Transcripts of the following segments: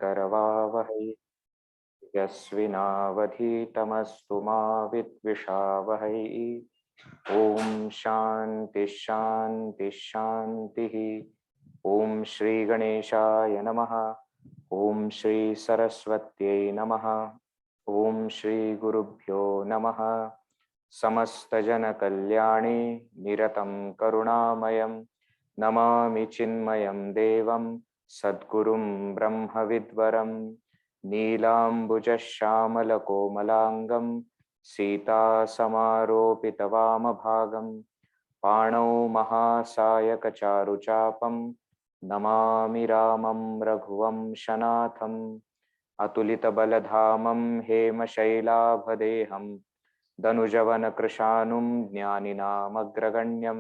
करवावहै यस्विनावधीतमस्तु मा विद्विषावहै। ओम शांति शांति शांति। ओम श्री गणेशाय नमः। ओम श्री सरस्वत्यै नमः। ओम श्री गुरुभ्यो नमः। समस्त जन कल्याणे निरतं करुणामयं नमामि चिन्मयं देवं सद्गुरुं ब्रह्मविद्वरं नीलाम्बुजश्यामलकोमलाङ्गं सीतासमारोपितवामभागं पाणौ महासायकचारुचापं नमामि रामं रघुवंशनाथम् अतुलितबलधामं हेमशैलाभदेहं दनुजवनकृशानुं ज्ञानिनामग्रगण्यं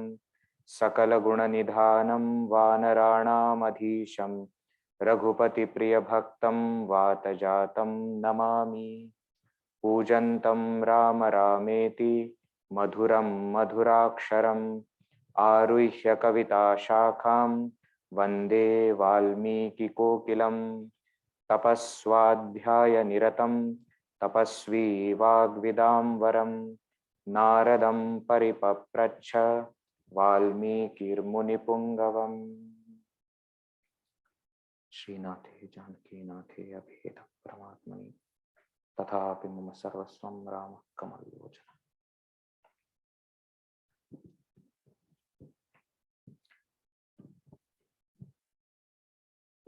सकलगुणनिधानं वानराणामधीशं रघुपतिप्रियभक्तं वातजातं नमामि। पूजन्तं राम रामेति मधुरं मधुराक्षरम् आरुह्य कविताशाखां वन्दे वाल्मीकिकोकिलं। तपस्वाध्याय निरतं तपस्वी वाग्विदाम्बरं नारदं परिपप्रच्छ वाल्मीकिर्मुनिपुङ्गवम्। श्रीनाथे जानकीनाथे अभेद परमात्मनि तथापि मम सर्वस्वं रामः Kamallochan.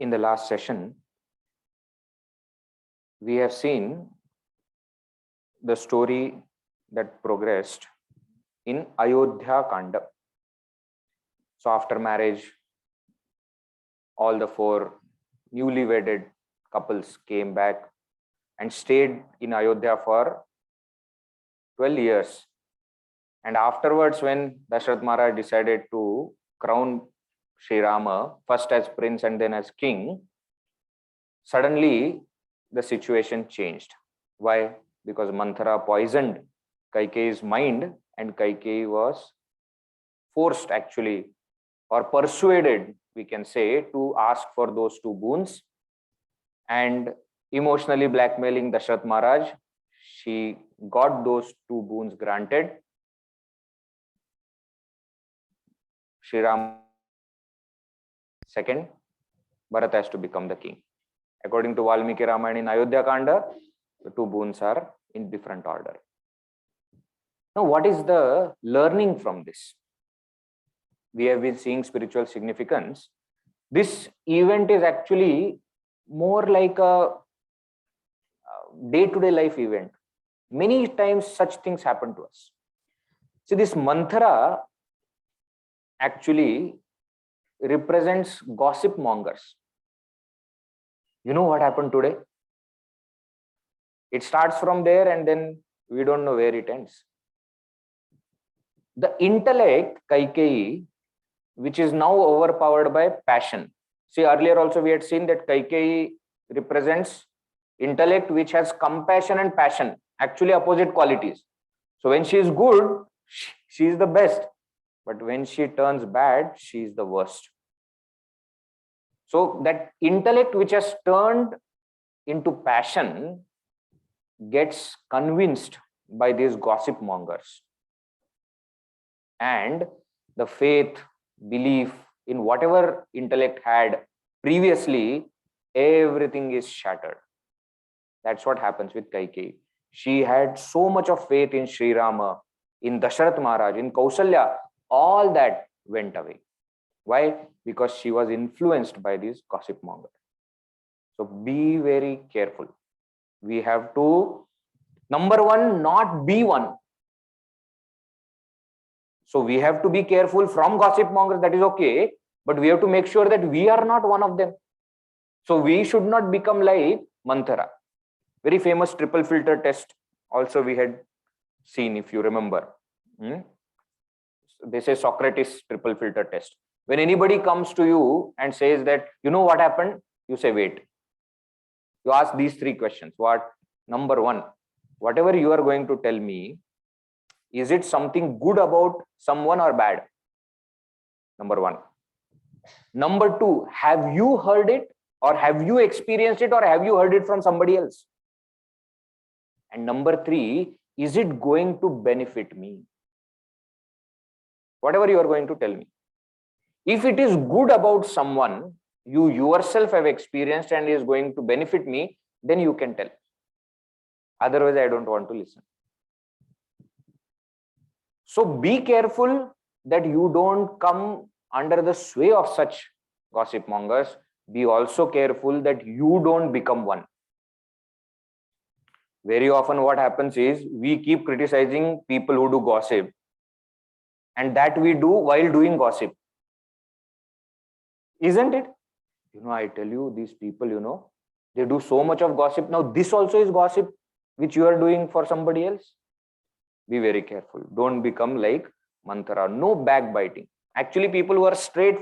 In the last session, we have seen the story that progressed in Ayodhya Kanda. So after marriage, all the four newly wedded couples came back and stayed in Ayodhya for 12 years. And afterwards, when Dasharath Maharaj decided to crown Sri Rama first as prince and then as king, suddenly the situation changed. Why? Because Manthara poisoned Kaikeyi's mind, and Kaikeyi was forced actually, or persuaded, we can say, to ask for those two boons, and emotionally blackmailing Dasharath Maharaj, she got those two boons granted. Sri Ram second, Bharat has to become the king. According to Valmiki Ramayana in Ayodhya Kanda, the two boons are in different order. Now, what is the learning from this? We have been seeing spiritual significance. This event is actually more like a day-to-day life event. Many times such things happen to us. See, this Manthara actually represents gossip mongers. You know what happened today? It starts from there and then we don't know where it ends. The intellect, Kaikeyi, which is now overpowered by passion. See, earlier also we had seen that Kaikeyi represents intellect which has compassion and passion, actually opposite qualities. So when she is good, she is the best. But when she turns bad, she is the worst. So that intellect which has turned into passion gets convinced by these gossip mongers. And the faith, belief in whatever intellect had previously, everything is shattered. That's what happens with Kaikeyi. She had so much of faith in Sri Rama, in Dasharath Maharaj, in Kausalya, all that went away. Why? Because she was influenced by these gossip mongers. So be very careful. We have to, number one, not be one. So we have to be careful from gossip mongers, that is okay, but we have to make sure that we are not one of them. So we should not become like Manthara. Very famous triple filter test also we had seen, if you remember. They say Socrates triple filter test. When anybody comes to you and says that, you know what happened? You say, wait. You ask these three questions. What? Number one, whatever you are going to tell me, is it something good about someone or bad? Number one. Number two, have you heard it? or have you experienced it, or have you heard it from somebody else? And number 3, is it going to benefit me? Whatever you are going to tell me, if it is good about someone you yourself have experienced and is going to benefit me, then you can tell. Otherwise, I don't want to listen. So be careful that you don't come under the sway of such gossip mongers. Be also careful that you don't become one. Very often what happens is we keep criticizing people who do gossip, and that we do while doing gossip. Isn't it? I tell you, these people, they do so much of gossip. Now this also is gossip, which you are doing for somebody else. Be very careful. Don't become like Manthara. No backbiting. Actually, people who are straight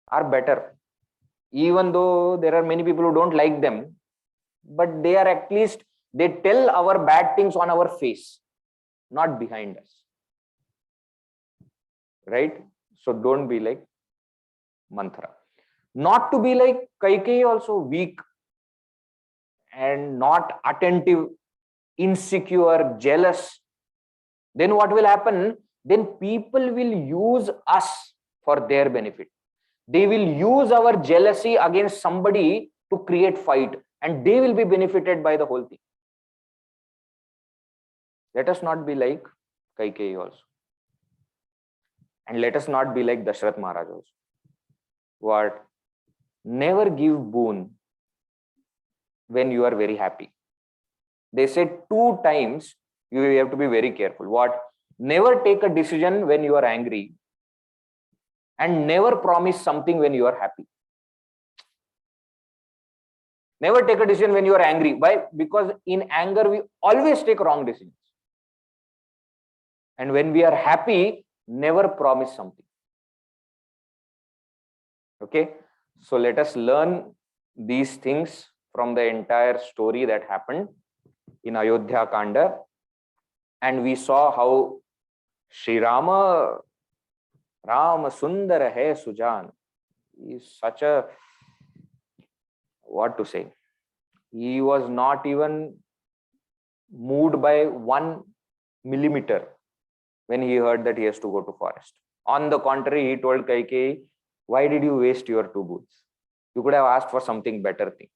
are better. Even though there are many people who don't like them, but they are at least, they tell our bad things on our face, not behind us. Right? So don't be like Manthara. Not to be like Kaikeyi, also weak and not attentive, insecure, jealous. Then what will happen? Then people will use us for their benefit. They will use our jealousy against somebody to create fight, and they will be benefited by the whole thing. Let us not be like Kaikeyi also. And let us not be like Dashrath Maharaj also. What? Never give boon when you are very happy. They said 2 times you have to be very careful. What? Never take a decision when you are angry, and never promise something when you are happy. Never take a decision when you are angry. Why? Because in anger, we always take wrong decisions. And when we are happy, never promise something. Okay? So let us learn these things from the entire story that happened in Ayodhya Kanda. And we saw how Sri Rama Sundara hai Sujan is such a, what to say, he was not even moved by 1 millimeter when he heard that he has to go to forest. On the contrary, he told Kaikeyi, why did you waste your 2 booths? You could have asked for something better thing.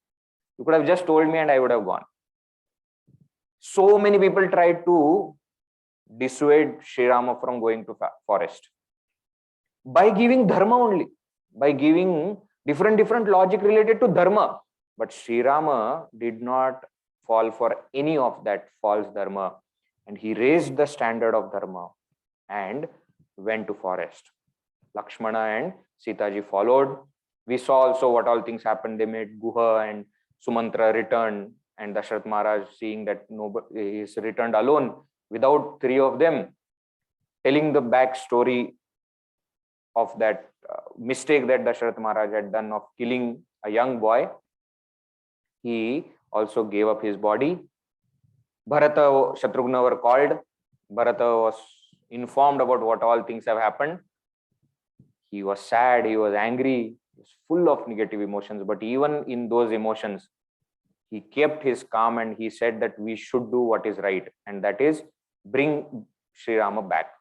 You could have just told me and I would have gone. So many people tried to dissuade Sri Rama from going to forest by giving dharma only, by giving different logic related to dharma. But Sri Rama did not fall for any of that false dharma, and he raised the standard of dharma and went to forest. Lakshmana and Sitaji followed. We saw also what all things happened. They made Guha and Sumantra returned, and Dashrath Maharaj, seeing that nobody is returned alone without 3 of them, telling the backstory of that mistake that Dashrath Maharaj had done of killing a young boy. He also gave up his body. Bharata, Shatrughna were called. Bharata was informed about what all things have happened. He was sad, he was angry, he was full of negative emotions. But even in those emotions, he kept his calm and he said that we should do what is right, and that is bring Sri Rama back.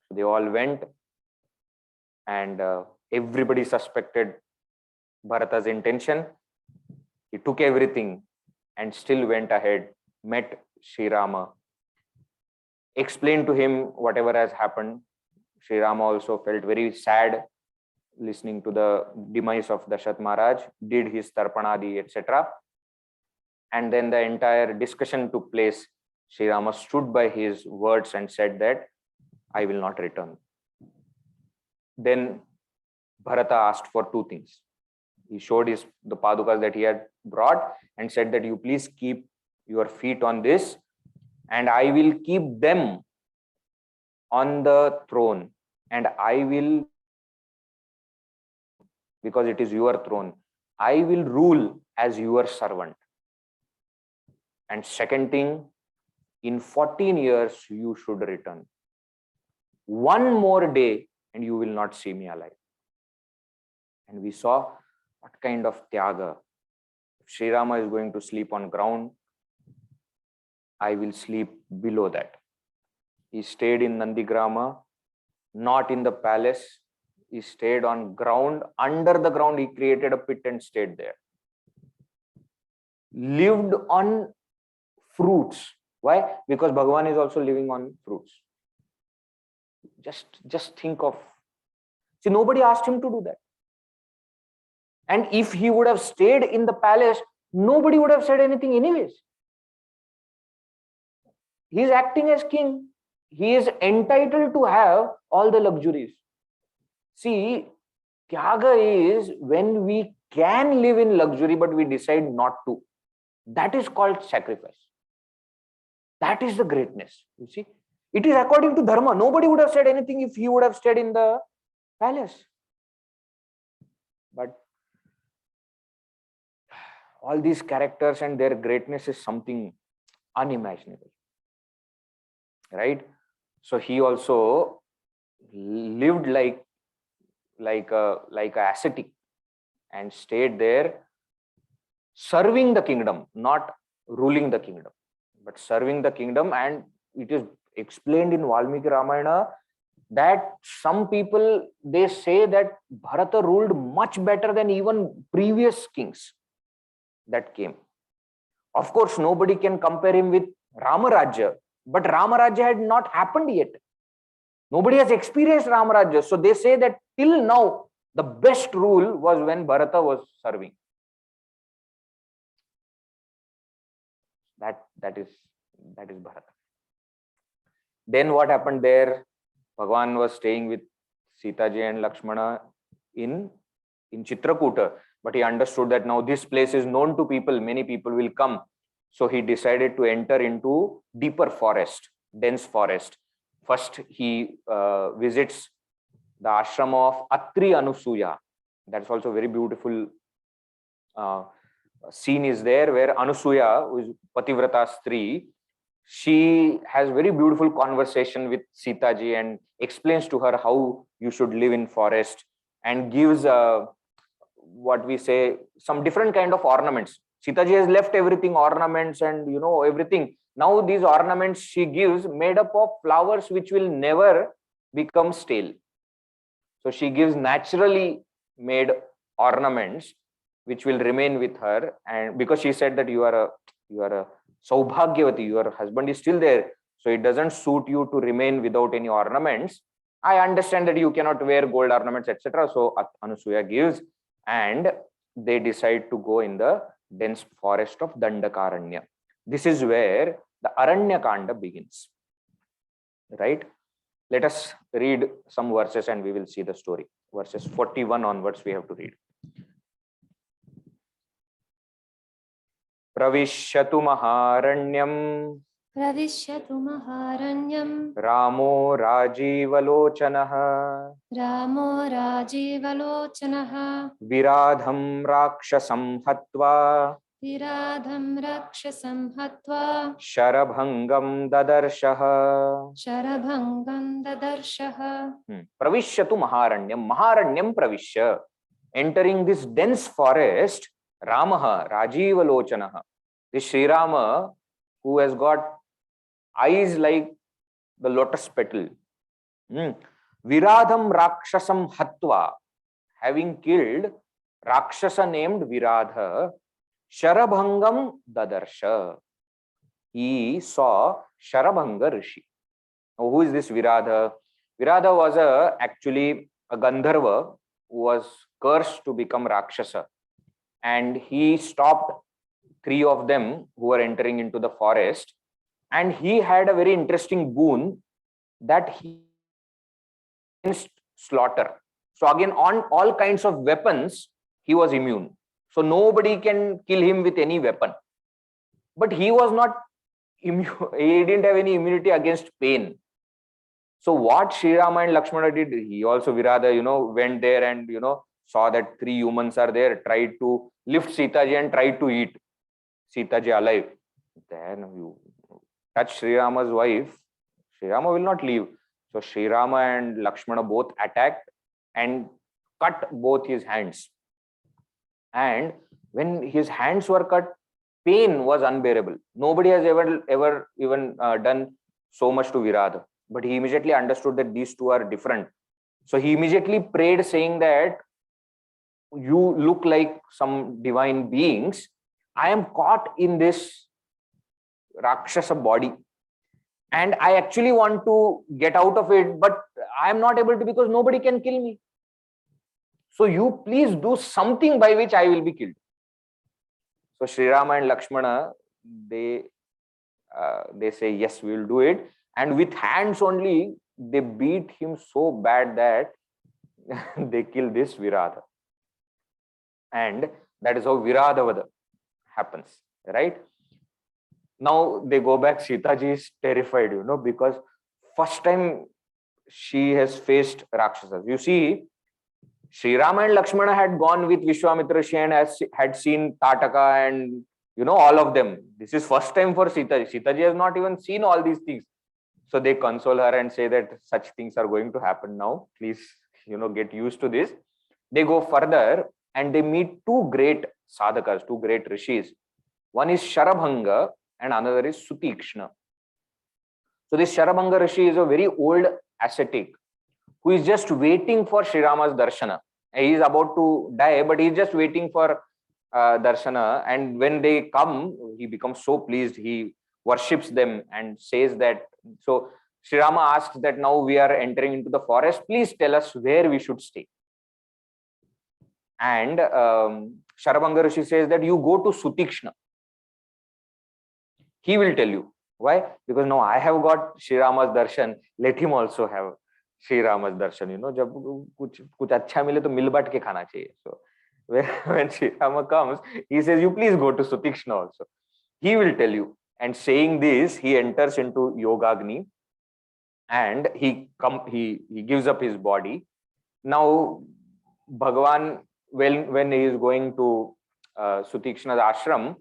So they all went, and everybody suspected Bharata's intention. He took everything and still went ahead, met Sri Rama, explained to him whatever has happened. Sri Rama also felt very sad listening to the demise of Dashrath Maharaj, did his Tarpanadi, etc. And then the entire discussion took place. Sri Rama stood by his words and said that I will not return. Then Bharata asked for 2 things. He showed the padukas that he had brought and said that you please keep your feet on this, and I will keep them on the throne, and I will, because it is your throne, I will rule as your servant. And second thing, in 14 years, you should return. 1 more day and you will not see me alive. And we saw What kind of tyaga? If Sri Rama is going to sleep on ground, I will sleep below that. He stayed in Nandigrama, not in the palace. He stayed on ground. Under the ground, he created a pit and stayed there. Lived on fruits. Why? Because Bhagavan is also living on fruits. Just think of. See, nobody asked him to do that. And if he would have stayed in the palace, nobody would have said anything anyways. He is acting as king. He is entitled to have all the luxuries. See, tyaga is when we can live in luxury, but we decide not to. That is called sacrifice. That is the greatness. You see, it is according to dharma. Nobody would have said anything if he would have stayed in the palace. But all these characters and their greatness is something unimaginable, right? So he also lived like a ascetic and stayed there, serving the kingdom, not ruling the kingdom, but serving the kingdom. And it is explained in Valmiki Ramayana that some people, they say that Bharata ruled much better than even previous kings that came. Of course, nobody can compare him with Ramarajya, but Ramarajya had not happened yet. Nobody has experienced Ramarajya. So they say that till now, the best rule was when Bharata was serving. That is Bharata. Then what happened there? Bhagavan was staying with Sita ji and Lakshmana in Chitrakuta, but he understood that now this place is known to people, many people will come. So he decided to enter into deeper forest, dense forest. First, he visits the ashram of Atri Anusuya. That's also very beautiful scene is there where Anusuya, who is Pativrata Stri, she has very beautiful conversation with Sita ji and explains to her how you should live in forest and gives what we say some different kind of ornaments. Sita ji has left everything, ornaments and everything. Now these ornaments she gives made up of flowers which will never become stale. So she gives naturally made ornaments which will remain with her, and because she said that you are a Saubhagyavati, your husband is still there, so it doesn't suit you to remain without any ornaments. I understand that you cannot wear gold ornaments, etc. So Anusuya gives, and they decide to go in the dense forest of Dandakaranya. This is where the Aranya Kanda begins. Right? Let us read some verses and we will see the story. Verses 41 onwards we have to read. Pravishyatu Maharanyam Ramo Rajivalochanaha Viradham Rakshasam Hatva Sharabhangam Dadarshah. Pravishyatu Maharanyam. Maharanyam Pravishya. Entering this dense forest, Ramaha, Rajivalochanaha. This Sri Rama, who has got eyes like the lotus petal. Viradham Rakshasam Hatva. Having killed Rakshasa named Viradha, Sharabhangam Dadarsha. He saw Sharabhanga Rishi. Now, who is this Viradha? Viradha was actually a Gandharva who was cursed to become Rakshasa. And he stopped 3 of them who were entering into the forest. And he had a very interesting boon that he against slaughter. So again, on all kinds of weapons, he was immune. So nobody can kill him with any weapon. But he was not immune. He didn't have any immunity against pain. So what Sri Rama and Lakshmana did, he also, Viradha, went there and, saw that 3 humans are there, tried to lift Sita ji and tried to eat Sita ji alive. Then you touch Sri Rama's wife, Sri Rama will not leave. So Sri Rama and Lakshmana both attacked and cut both his hands. And when his hands were cut, pain was unbearable. Nobody has ever even done so much to Virad, but he immediately understood that these two are different. So he immediately prayed, saying that you look like some divine beings. I am caught in this Rakshasa body, and I actually want to get out of it, but I am not able to because nobody can kill me. So you please do something by which I will be killed. So Sri Rama and Lakshmana, they say, yes, we will do it. And with hands only, they beat him so bad that they kill this Virada. And that is how Viradavada happens, right? Now they go back. Sita ji is terrified, because first time she has faced Rakshasas. You see, Sri Rama and Lakshmana had gone with Vishwamitra Rishi and had seen Tataka and all of them. This is first time for Sita ji. Sita ji has not even seen all these things. So they console her and say that such things are going to happen now. Please, get used to this. They go further and they meet two great sadhakas, two great rishis. One is Sharabhanga and another is Sutikshna. So this Sharabhanga Rishi is a very old ascetic who is just waiting for Sri Rama's darshana. He is about to die, but he is just waiting for darshana. And when they come, he becomes so pleased. He worships them and says that. So Sri Rama asks that now we are entering into the forest. Please tell us where we should stay. And Sharabhanga Rishi says that you go to Sutikshna. He will tell you. Why? Because now I have got Sri Rama's darshan. Let him also have Sri Rama's darshan. जब कुछ अच्छा मिले तो मिल बांट के खाना चाहिए. So when Sri Rama comes, he says, you please go to Sutikshna also. He will tell you. And saying this, he enters into Yogagni and he gives up his body. Now Bhagavan, when he is going to Sutikshna's ashram,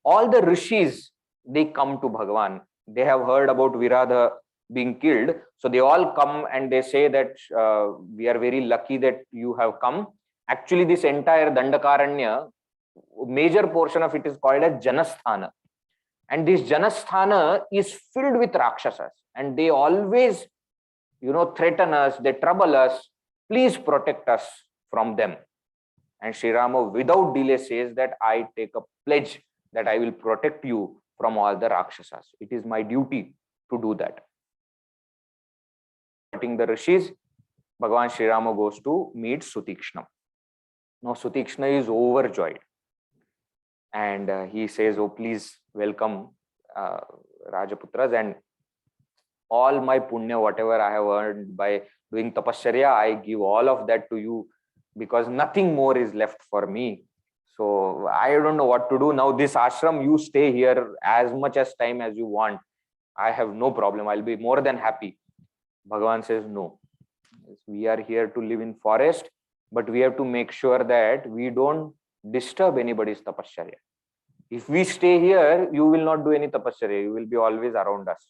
all the rishis, they come to Bhagavan. They have heard about Virada being killed. So they all come and they say that we are very lucky that you have come. Actually, this entire Dandakaranya, major portion of it is called as Janasthana. And this Janasthana is filled with Rakshasas. And they always, threaten us, they trouble us. Please protect us from them. And Sri Rama, without delay, says that I take a pledge that I will protect you from all the Rakshasas. It is my duty to do that. The rishis, Bhagavan Sri Rama goes to meet Sutikshna. Now Sutikshna is overjoyed. And he says, oh, please welcome Rajaputras, and all my punya, whatever I have earned by doing tapasarya, I give all of that to you because nothing more is left for me. So I don't know what to do. Now this ashram, you stay here as much as time as you want. I have no problem. I'll be more than happy. Bhagavan says, no. We are here to live in forest, but we have to make sure that we don't disturb anybody's tapasarya. If we stay here, you will not do any tapasarya. You will be always around us,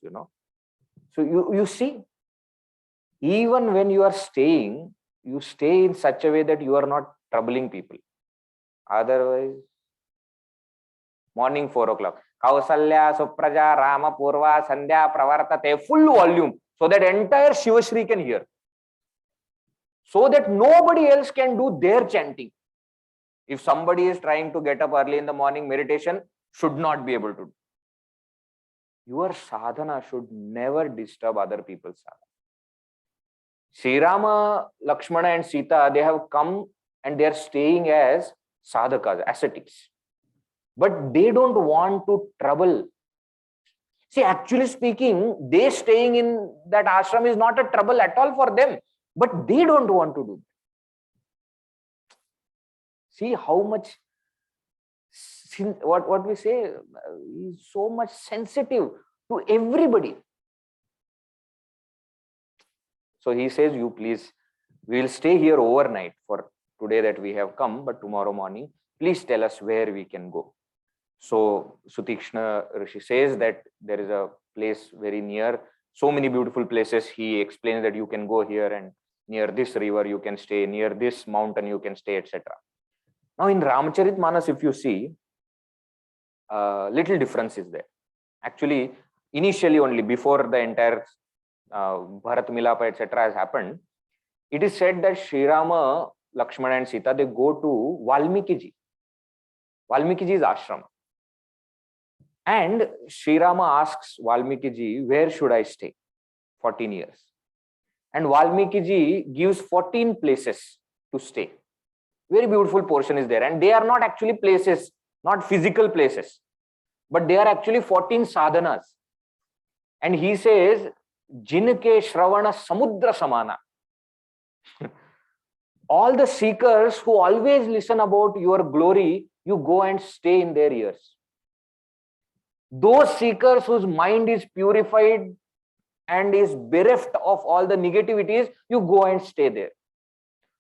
So you see, even when you are staying, you stay in such a way that you are not troubling people. Otherwise, morning 4 o'clock. Kausalya, Supraja, Rama, Purva, Sandhya, Pravartate, full volume, so that entire Shivashri can hear. So that nobody else can do their chanting. If somebody is trying to get up early in the morning, meditation should not be able to do. Your sadhana should never disturb other people's sadhana. Sri Rama, Lakshmana and Sita, they have come and they are staying as sadhakas, ascetics. But they don't want to trouble. See, actually speaking, they staying in that ashram is not a trouble at all for them. But they don't want to do that. See how much, what we say, is so much sensitive to everybody. So he says, you please, we will stay here overnight for today that we have come, but tomorrow morning, please tell us where we can go. So Sutikshna Rishi says that there is a place very near, so many beautiful places. He explains that you can go here, and near this river you can stay, near this mountain you can stay, etc. Now in Ramcharitmanas, if you see, little difference is there. Actually, initially only, before the entire Bharat Milapa, etc. has happened, it is said that Sri Rama, Lakshmana and Sita, they go to Valmiki ji. Valmiki ji's ashram. And Sri Rama asks Valmiki ji, where should I stay? 14 years. And Valmiki ji gives 14 places to stay. Very beautiful portion is there. And they are not actually places, not physical places, but they are actually 14 sadhanas. And he says, Jinke Shravana Samudra Samana. All the seekers who always listen about your glory, you go and stay in their ears. Those seekers whose mind is purified and is bereft of all the negativities, you go and stay there.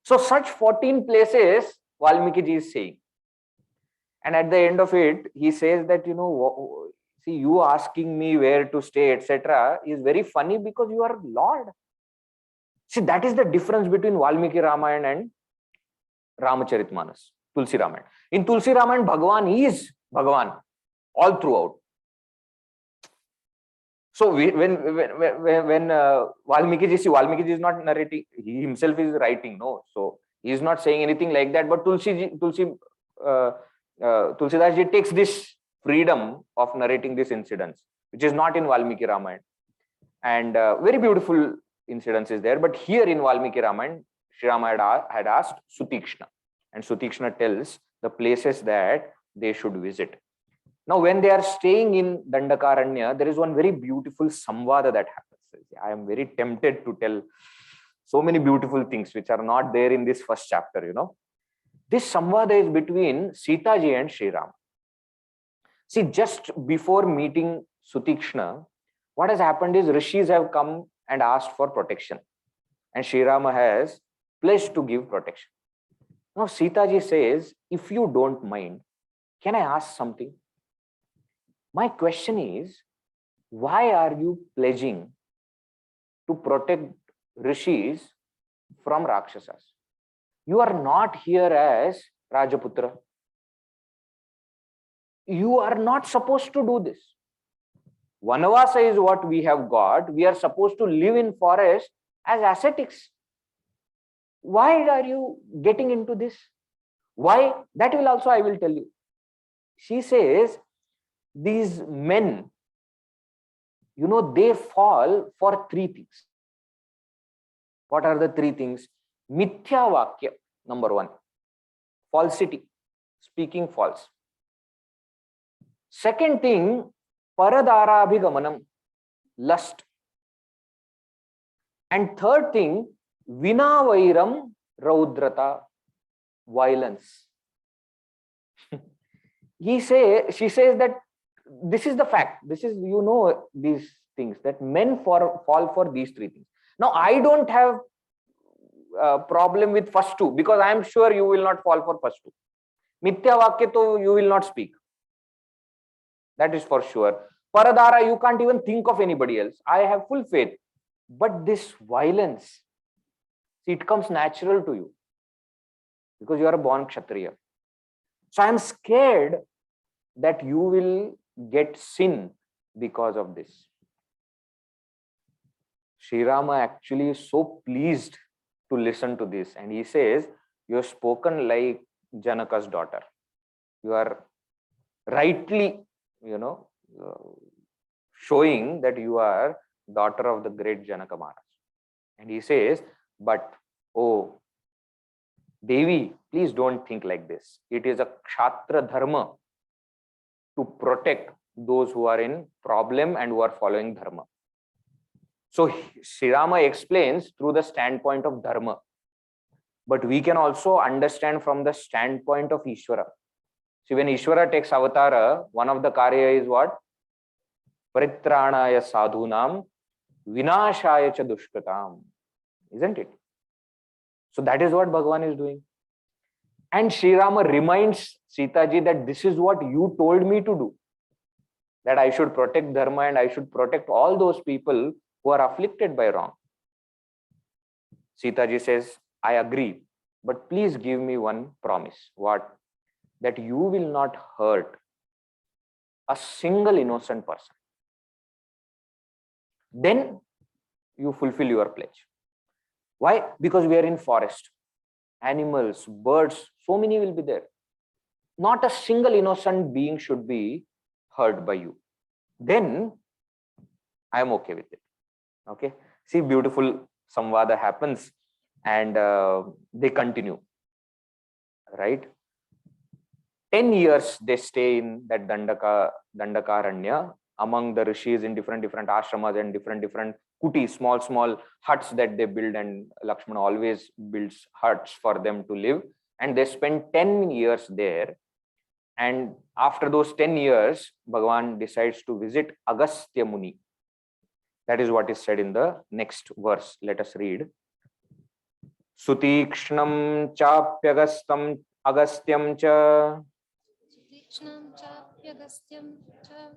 So such 14 places, Valmiki ji is saying. And at the end of it, he says that, see, you asking me where to stay, etc. is very funny because you are Lord. See, that is the difference between Valmiki Ramayana and Ramacharitmanas, Tulsi Ramayana. In Tulsi Ramayana, Bhagavan is Bhagavan all throughout. So when Valmiki ji, see, Valmiki ji is not narrating, he himself is writing, no. So he is not saying anything like that. But Tulsidas ji takes this freedom of narrating these incidents, which is not in Valmiki Ramayana. And very beautiful incidents is there. But here in Valmiki Ramayana, Sri Rama had asked Sutikshna. And Sutikshna tells the places that they should visit. Now, when they are staying in Dandakaranya, there is one very beautiful samvada that happens. I am very tempted to tell so many beautiful things which are not there in this first chapter, This samvada is between Sita ji and Sri Rama. See, just before meeting Sutikshna, what has happened is rishis have come and asked for protection. And Sri Rama has pledged to give protection. Now, Sita ji says, if you don't mind, can I ask something? My question is, why are you pledging to protect rishis from Rakshasas? You are not here as Rajaputra. You are not supposed to do this. Vanavasa is what we have got. We are supposed to live in forest as ascetics. Why are you getting into this? Why? That will also I will tell you. She says, these men, they fall for three things. What are the three things? Mithya Vakya, number one. Falsity, speaking false. Second thing, Paradarabhigamanam, lust. And third thing, Vinavairam Raudrata, violence. She says that this is the fact. This is, these things, that men fall for these three things. Now, I don't have a problem with first two, because I am sure you will not fall for first two. Mithya Vakya to you will not speak. That is for sure. Paradara, you can't even think of anybody else. I have full faith. But this violence, see, it comes natural to you because you are a born Kshatriya. So I am scared that you will get sin because of this. Sri Rama actually is so pleased to listen to this. And he says, you have spoken like Janaka's daughter. You are rightly, showing that you are daughter of the great Janaka Maharaj. And he says, but, oh, Devi, please don't think like this. It is a Kshatriya dharma to protect those who are in problem and who are following dharma. So Sri Rama explains through the standpoint of dharma. But we can also understand from the standpoint of Ishvara. See, when Ishvara takes avatara, one of the karya is what? Paritranaya sadhunam vinashaya cha dushkratam. Isn't it? So that is what Bhagavan is doing. And Sri Rama reminds Sita ji that this is what you told me to do. That I should protect dharma and I should protect all those people who are afflicted by wrong. Sita ji says, I agree, but please give me one promise. What? that you will not hurt a single innocent person, then you fulfill your pledge. Why? Because we are in forest. Animals, birds, so many will be there. Not a single innocent being should be hurt by you. Then I am okay with it. Okay. See, beautiful samvada happens, and they continue. Right? 10 years they stay in that Dandakaranya among the rishis in different ashramas and different kutis, small huts that they build, and Lakshmana always builds huts for them to live, and they spend 10 years there. And after those 10 years, Bhagavan decides to visit Agastya Muni. That is what is said in the next verse. Let us read. Sutikshnam chapyagastam agastyam cha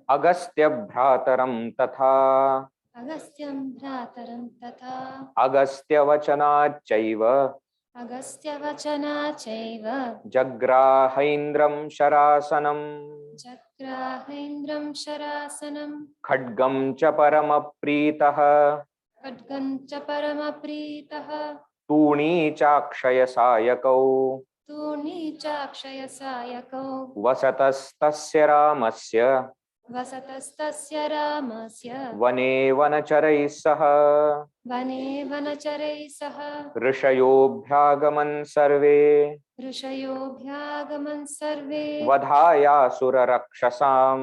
Agastya bhrataram tatha Agastya vachana chaiva Jagrahaindram sharasanam Khadgam cha paramapritaha Tuni chakshaya sayakau Vasatastasya ramasya Vane vanacharai saha Rishayobhyagaman sarve Vadhaya sura rakshasam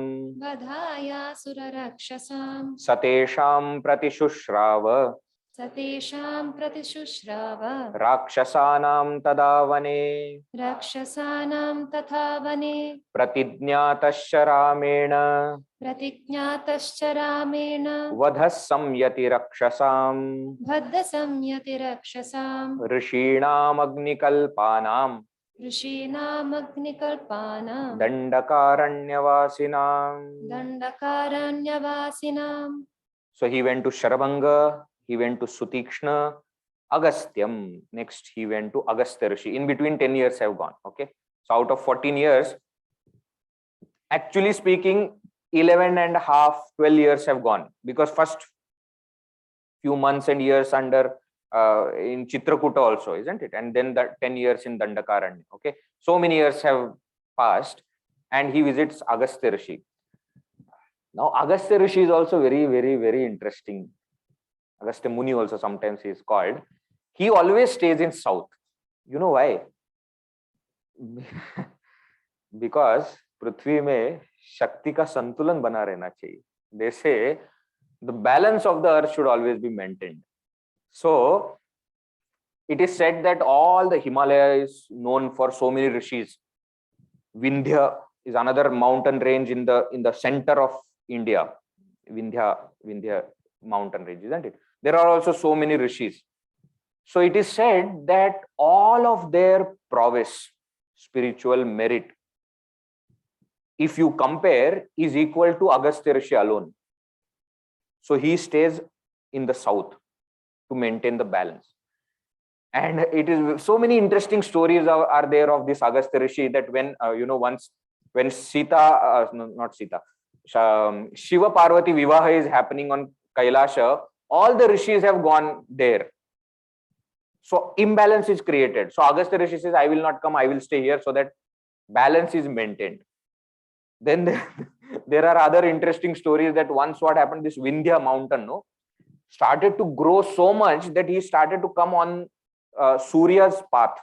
Satesham pratishushrav Rakshasanam tadavane Pratijñatasya ramena Vadhasamyati rakshasam Rishinam agnikalpanam Dandakaranyavasinam. So he went to Sharabanga, he went to Sutikshna, Agastyam. Next he went to Agastya Rishi. In between 10 years have gone. Okay. So out of 14 years, actually speaking, 11 and a half, 12 years have gone, because first few months and years under in Chitrakuta also, isn't it? And then the 10 years in Dandakaranya. Okay. So many years have passed, and he visits Agastya Rishi. Now Agastya Rishi is also very interesting. Agastya Muni also sometimes he is called. He always stays in south. You know why? Because Prithvi में शक्ति का संतुलन बना रहना चाहिए. They say the balance of the earth should always be maintained. So it is said that all the Himalaya is known for so many rishis. Vindhya is another mountain range in the center of India. Vindhya mountain range, isn't it? There are also so many rishis. So it is said that all of their prowess, spiritual merit, if you compare, is equal to Agastya Rishi alone. So he stays in the south to maintain the balance. And it is so many interesting stories are there of this Agastya Rishi, that when once when Sita, not Sita, Shiva Parvati Vivaha is happening on Kailasha, all the rishis have gone there. So imbalance is created. So Agastya Rishi says, I will not come, I will stay here, so that balance is maintained. Then there are other interesting stories that once what happened, this Vindhya mountain started to grow so much that he started to come on Surya's path.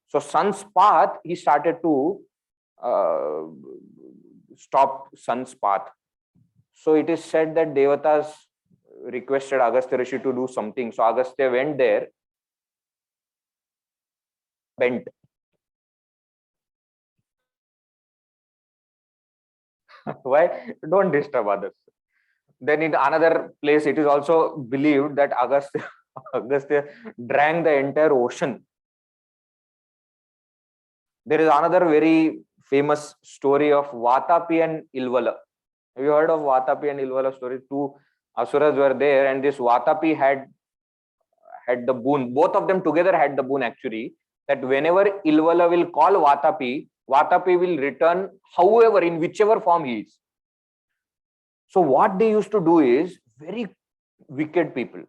So sun's path, he started to stop sun's path. So it is said that Devatas requested Agastya Rishi to do something. So Agastya went there, bent. Why? Don't disturb others. Then in another place, it is also believed that Agastya drank the entire ocean. There is another very famous story of Vatapi and Ilvala. Have you heard of Vatapi and Ilvala story? Two asuras were there, and this Vatapi had the boon. Both of them together had the boon actually, that whenever Ilvala will call Vatapi, Vatapi will return however, in whichever form he is. So what they used to do is very wicked people.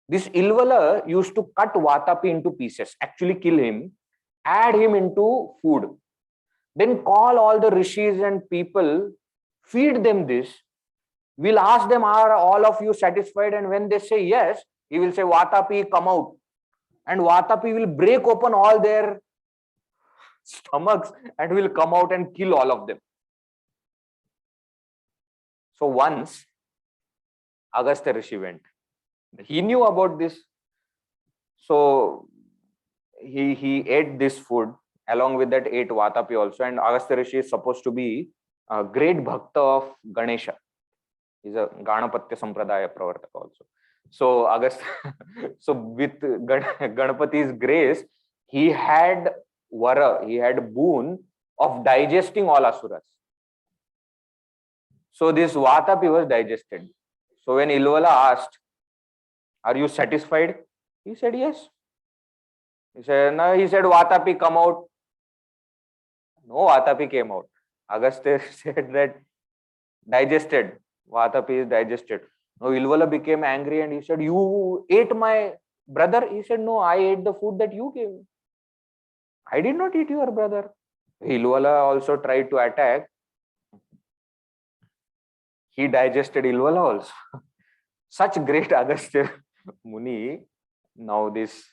This Ilvala used to cut Vatapi into pieces, actually kill him, add him into food, then call all the rishis and people, feed them this. We'll ask them, are all of you satisfied? And when they say yes, he will say, Vatapi, come out. And Vatapi will break open all their stomachs and will come out and kill all of them. So once Agastya Rishi went. He knew about this. So he ate this food. Along with that, ate Vatapi also. And Agastya Rishi is supposed to be a great bhakta of Ganesha. He's a Ganapatya Sampradaya Pravartaka also. So Agastya, so with Ganapati's grace, he had vara, he had boon of digesting all asuras. So this Vatapi was digested. So when Ilvala asked, are you satisfied? He said, yes. He said, no, he said, Vatapi, come out. No Vatapi came out. Agastya said that digested. Vatapi is digested. No, Ilvala became angry and he said, you ate my brother? He said, no, I ate the food that you gave me. I did not eat your brother. Ilvala also tried to attack. He digested Ilvala also. Such great Agastya Muni. Now these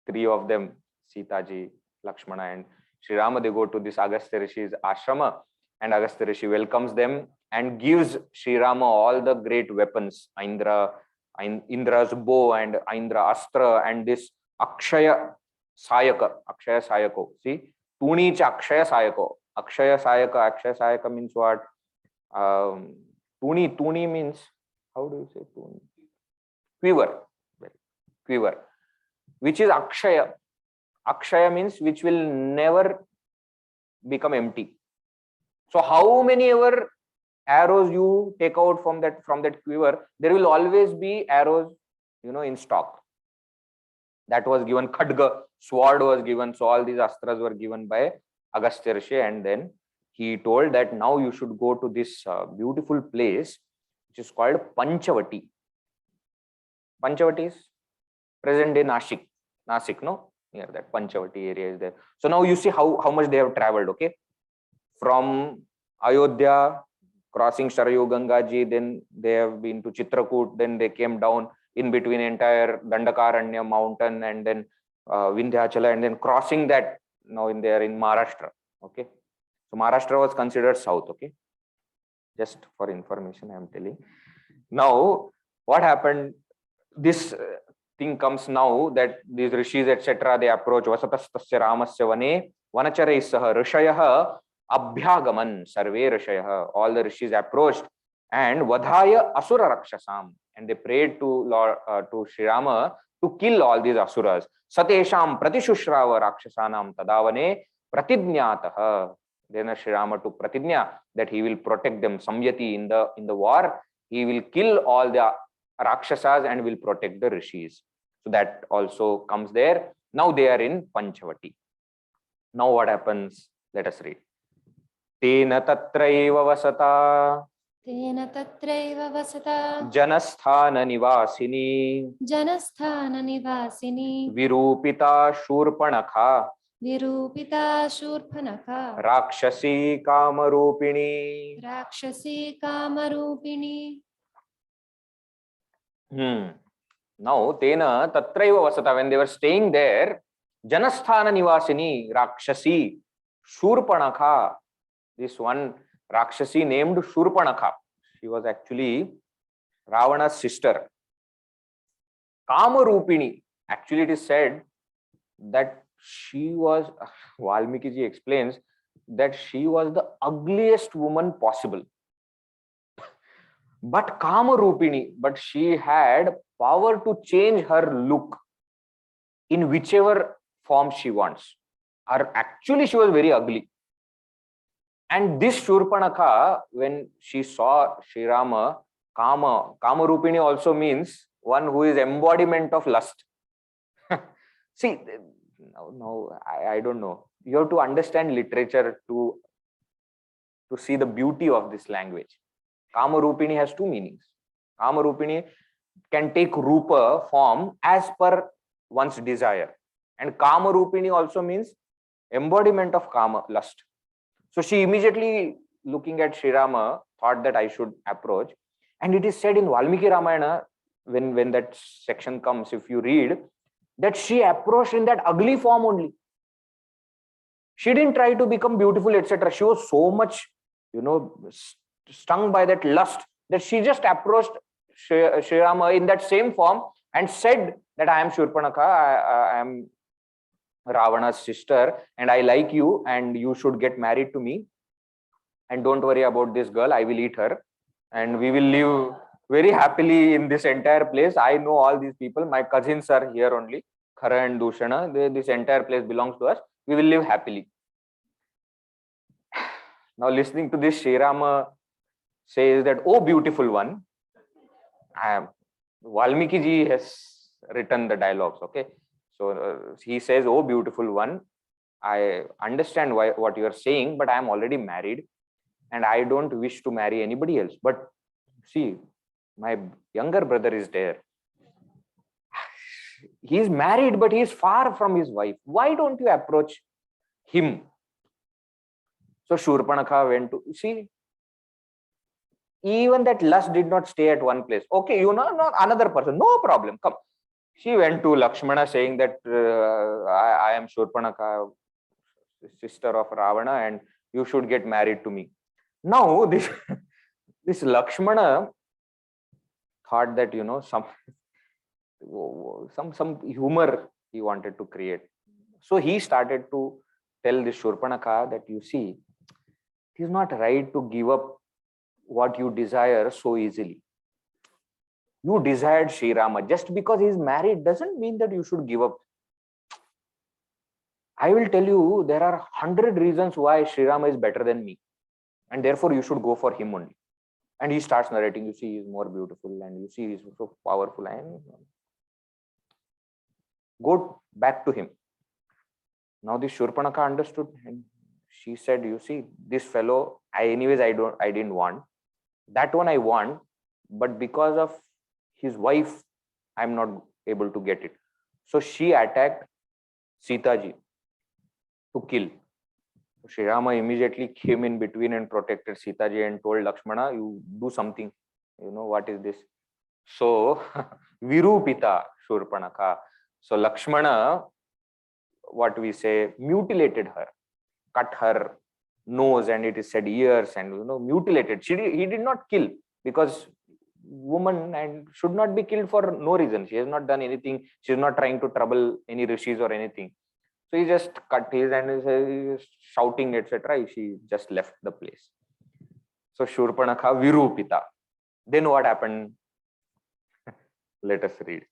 three of them, Sitaji, Lakshmana and Sri Rama, they go to this Agastya Rishi's ashrama, and Agastya Rishi welcomes them and gives Sri Rama all the great weapons, Indra's bow and Indra Astra, and this Akshaya Sayako. See, Tuni cha Akshaya Sayako. Akshaya Sayaka means what? Tuni means, how do you say Tuni? Quiver, which is Akshaya. Akshaya means which will never become empty. So how many ever arrows you take out from that quiver, there will always be arrows, in stock. That was given. Khadga, sword was given. So all these astras were given by Agastya Rishi, and then he told that now you should go to this beautiful place which is called Panchavati. Panchavati is present day Nashik, no? Near that Panchavati area is there. So now you see how much they have traveled, okay? From Ayodhya, crossing Sarayu Gangaji, then they have been to Chitrakoot, then they came down in between entire Dandakaranya mountain, and then Vindhyachala, and then crossing that, now they are in Maharashtra, okay? So Maharashtra was considered south, okay? Just for information, I am telling. Now, what happened? This thing comes now that these rishis, etc., they approach Vasatastasya Ramasya Vane Vanacharai Saha Rishayah Abhyagaman Sarve Rishayah. All the rishis approached and Vadhaya Asura Rakshasam, and they prayed to Sri Rama to kill all these asuras. Satesham Pratishushrawa Rakshasanam Tadavane Pratidnyataha. Then Sri Rama took Pratidnya that he will protect them. Samyati, in the war, he will kill all the Rakshasas and will protect the rishis. So that also comes there. Now they are in Panchavati. Now what happens? Let us read. Tena tatraiva vasata. Tena tatraiva vasata. Janasthana nivasini. Janasthana nivasini. Virupita Shurpanakha. Virupita Shurpanakha. Rakshasi Kamarupini. Rakshasi Kamarupini. Now, Tena Tatraiva Vasata, when they were staying there, Janasthana Nivasini, Rakshasi, Shurpanakha, this one Rakshasi named Shurpanakha. She was actually Ravana's sister. Kamarupini, actually it is said that she was, Valmiki ji explains that she was the ugliest woman possible. But Kamarupini, but she had power to change her look in whichever form she wants. Actually, she was very ugly. And this Shurpanakha, when she saw Sri Rama, Kamarupini also means one who is embodiment of lust. See, no, I don't know. you have to understand literature to see the beauty of this language. Kamarupini has two meanings. Kamarupini can take rupa form as per one's desire, and Kamarupini also means embodiment of kama, lust. So she immediately, looking at Sri Rama, thought that I should approach. And it is said in Valmiki Ramayana, when that section comes, if you read, that she approached in that ugly form only. She didn't try to become beautiful, etc. She was so much, stung by that lust that she just approached Sri Rama in that same form and said that I am Shurpanakha, I am Ravana's sister, and I like you, and you should get married to me. And don't worry about this girl, I will eat her, and we will live very happily in this entire place. I know all these people, my cousins are here only, Khara and Dushana. This entire place belongs to us. We will live happily. Now, listening to this, Sri Rama says that, oh beautiful one, Valmiki ji has written the dialogues, okay? So he says, oh beautiful one, I understand what you are saying, but I am already married and I don't wish to marry anybody else. But see, my younger brother is there. He is married, but he is far from his wife. Why don't you approach him? So Shurpanakha went to, see, even that lust did not stay at one place. Okay, not another person, no problem, come. She went to Lakshmana saying that I am Shurpanakha, sister of Ravana, and you should get married to me. Now this Lakshmana thought that some humor he wanted to create. So he started to tell this Shurpanakha that, you see, it is not right to give up what you desire so easily. You desired Sri Rama. Just because he is married doesn't mean that you should give up. I will tell you, there are 100 reasons why Sri Rama is better than me, and therefore you should go for him only. And he starts narrating, you see, he is more beautiful, and you see, he is so powerful, and go back to him. Now this Shurpanakha understood, and she said, you see, this fellow, I didn't want. That one I want, but because of his wife, I'm not able to get it. So she attacked Sita ji to kill. So Sri Rama immediately came in between and protected Sita ji and told Lakshmana, you do something. What is this? So Virupita Shurpanakha. So Lakshmana, what we say, mutilated her, cut her nose, and it is said ears, and mutilated. He did not kill, because woman and should not be killed for no reason. She has not done anything. She is not trying to trouble any rishis or anything. So he just cut his, and he is shouting, etc. She just left the place. So Shurpanakha Virupita. Then what happened? Let us read.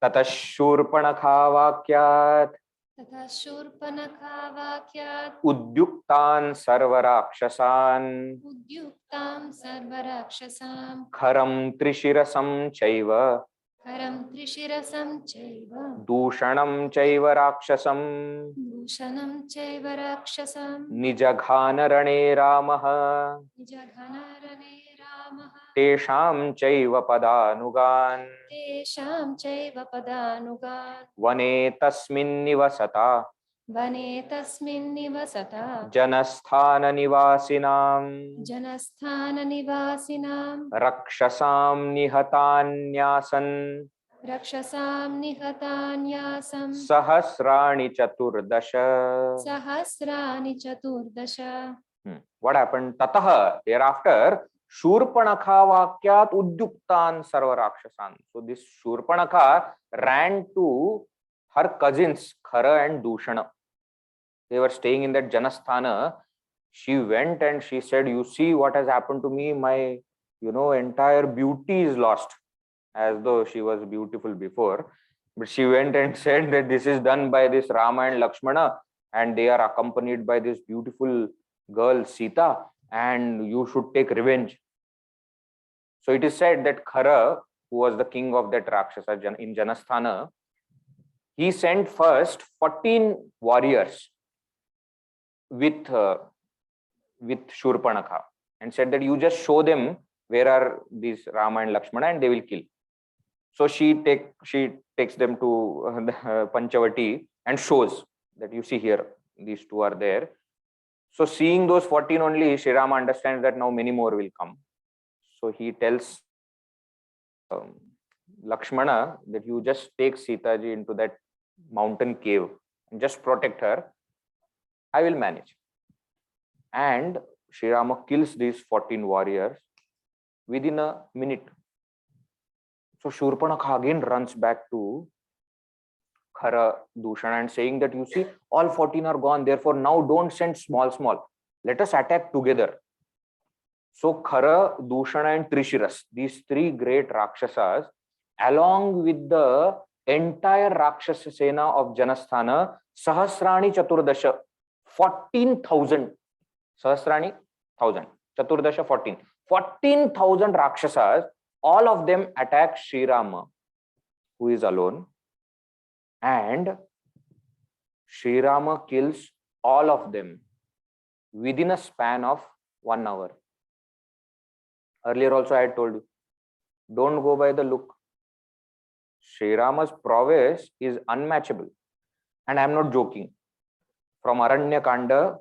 Tata Shurpanakha Vakyat तथा Shurpanakha वाक्यात् Udyuktan Sarvarakshasan उद्युक्तां सर्वराक्षसां Kharam Trishirasam Chaiva करं त्रिशिरसं चैव Dushanam Chaiva Rakshasam दूषणं चैव राक्षसं Nijaghana Rane Ramaha निजघनरणे रामः Tesham Chaiva Padanugan तेषां चैव पदानुगान् Vane Tasmin Nivasata वने तस्मिन् निवसता Janasthana Nivasinam जनस्थाननिवासिनां Rakshasam Nihatanyasan रक्षसां निहतान्यासं Sahasrani Chaturdasha. सहस्राणि चतुर्दश. What happened? Tataha, thereafter, Shurpanakha Vakyat Udyuktan Sarvarakshasan. So this Shurpanakha ran to her cousins Khara and Dushana. They were staying in that Janasthana. She went and she said, you see what has happened to me? My, entire beauty is lost. As though she was beautiful before. But she went and said that this is done by this Rama and Lakshmana, and they are accompanied by this beautiful girl Sita, and you should take revenge. So it is said that Khara, who was the king of that Rakshasa in Janasthana, he sent first 14 warriors with Shurpanakha and said that you just show them where are these Rama and Lakshmana and they will kill. So she takes them to Panchavati and shows that you see here these two are there. So seeing those 14 only, Sri Rama understands that now many more will come. So he tells Lakshmana that you just take Sita ji into that mountain cave and just protect her. I will manage. And Sri Rama kills these 14 warriors within a minute. So Shurpanakha again runs back to Khara, Dushan and saying that you see all 14 are gone. Therefore now don't send small. Let us attack together. So Khara, Dushan and Trishiras, these three great Rakshasas, along with the entire Rakshasa Sena of Janasthana, Sahasrani Chaturdasha, 14,000. Sahasrani, 1,000. Chaturdasha, 14. 14,000 Rakshasas, all of them attack Sri Rama, who is alone. And Sri Rama kills all of them within a span of 1 hour. Earlier also I had told you, don't go by the look. Sri Rama's prowess is unmatchable. And I am not joking. From Aranya Kanda,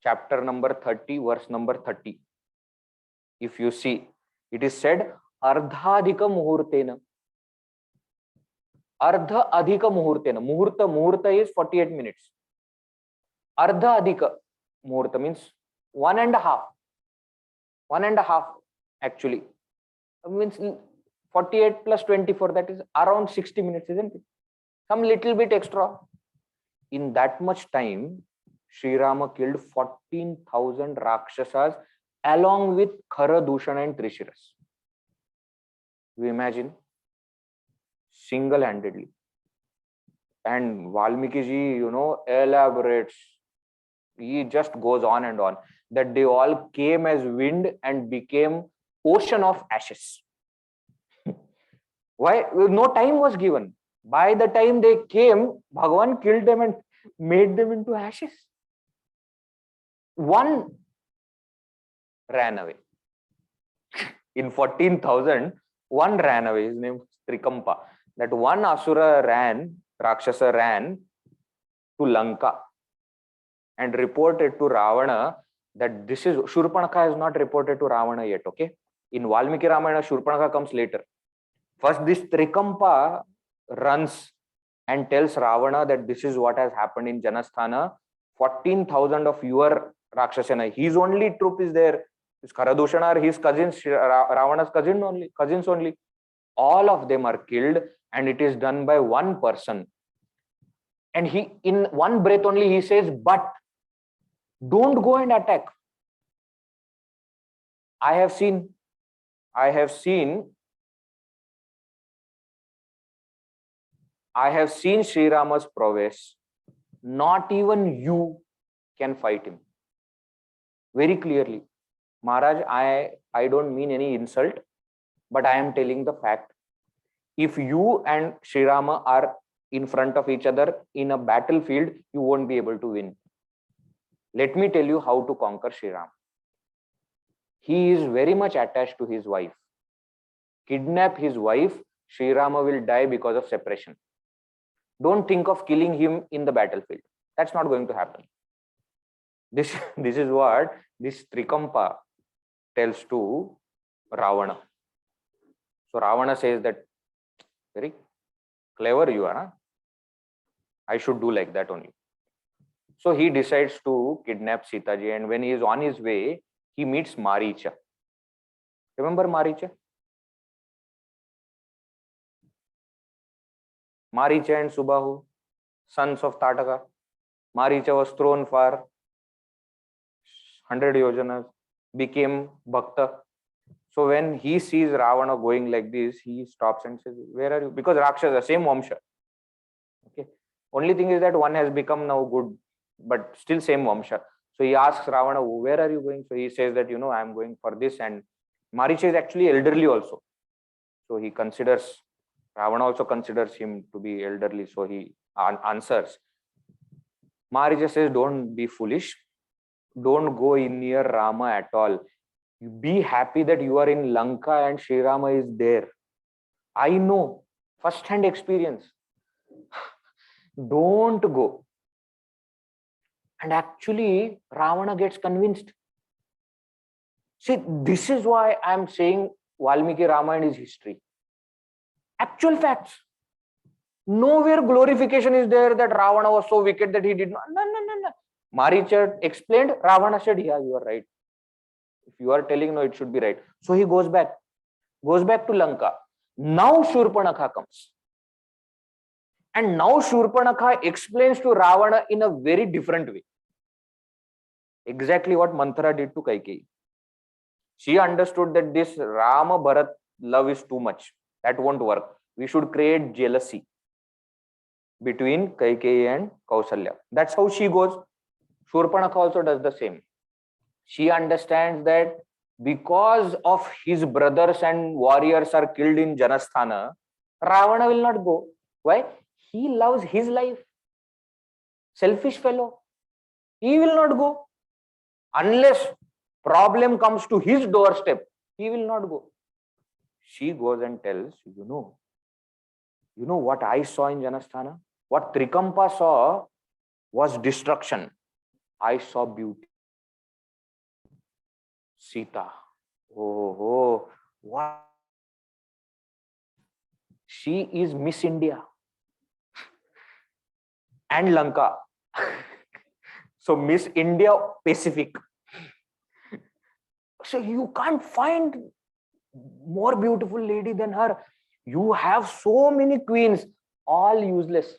chapter number 30, verse number 30. If you see, it is said, Ardhadhika Muhurtena. Ardha Adhika Muhurtena. Muhurta is 48 minutes. Ardha Adhika Muhurta means 1.5. 1.5 actually. Means 48 plus 24, that is around 60 minutes, isn't it? Some little bit extra. In that much time, Sri Rama killed 14,000 Rakshasas along with Khara, Dushan and Trishiras. You imagine? Single-handedly. And Valmiki ji, elaborates. He just goes on and on. That they all came as wind and became ocean of ashes. Why? No time was given. By the time they came, Bhagavan killed them and made them into ashes. One ran away. In 14,000, one ran away. His name was Trikampa. That one Asura Rakshasa ran to Lanka and reported to Ravana that this is, Shurpanakha has not reported to Ravana yet, okay? In Valmiki Ramayana, Shurpanakha comes later. First, this Trikampa runs and tells Ravana that this is what has happened in Janasthana. 14,000 of your Rakshasena. His only troop is there. His Kharadushan are his cousins, Ravana's cousins only. All of them are killed, and it is done by one person. And he, in one breath only, he says, but don't go and attack. I have seen Sri Rama's prowess. Not even you can fight him. Very clearly. Maharaj, I don't mean any insult, but I am telling the fact. If you and Sri Rama are in front of each other in a battlefield, you won't be able to win. Let me tell you how to conquer Sri Rama. He is very much attached to his wife. Kidnap his wife, Sri Rama will die because of separation. Don't think of killing him in the battlefield. That's not going to happen. This is what this Trikampa tells to Ravana. So Ravana says that, very clever you are, huh? I should do like that only. So he decides to kidnap Sita ji, and when he is on his way, he meets Maricha. Remember Maricha? Maricha and Subahu, sons of Tataka. Maricha was thrown far, 100 yojanas, became Bhakta. So when he sees Ravana going like this, he stops and says, where are you? Because Rakshasa, same Vamsha. Okay. Only thing is that one has become now good, but still same Vamsha. So he asks Ravana, where are you going? So he says that, I am going for this. And Maricha is actually elderly also. So he considers, Ravana also considers him to be elderly. So he answers. Maricha says, don't be foolish. Don't go in near Rama at all. Be happy that you are in Lanka and Sri Rama is there. I know, first-hand experience. Don't go. And actually, Ravana gets convinced. See, this is why I'm saying Valmiki Ramayana is history. Actual facts. Nowhere glorification is there that Ravana was so wicked that he did not. No, no, no, no. Maricha explained, Ravana said, yeah, you are right. If you are telling no, it should be right. So he goes back to Lanka. Now Shurpanakha comes. And now Shurpanakha explains to Ravana in a very different way. Exactly what Manthara did to Kaikeyi. She understood that this Rama Bharat love is too much. That won't work. We should create jealousy between Kaikeyi and Kausalya. That's how she goes. Shurpanakha also does the same. She understands that because of his brothers and warriors are killed in Janasthana, Ravana will not go. Why? He loves his life. Selfish fellow. He will not go. Unless problem comes to his doorstep, he will not go. She goes and tells, you know what I saw in Janasthana? What Trikampa saw was destruction. I saw beauty. Sita. Oh, what? She is Miss India and Lanka. So Miss India Pacific. So you can't find more beautiful lady than her. You have so many queens, all useless.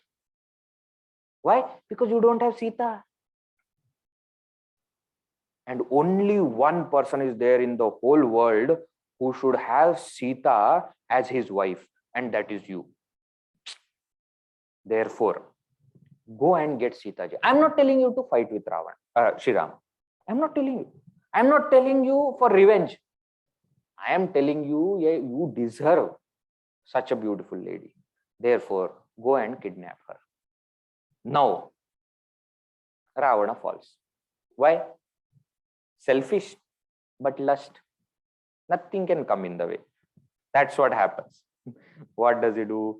Why? Because you don't have Sita. And only one person is there in the whole world who should have Sita as his wife, and that is you. Therefore, go and get Sita ji. I'm not telling you to fight with Sri Rama. I'm not telling you. I'm not telling you for revenge. I am telling you, yeah, you deserve such a beautiful lady. Therefore, go and kidnap her. Now, Ravana falls. Why? Selfish, but lust. Nothing can come in the way. That's what happens. What does he do?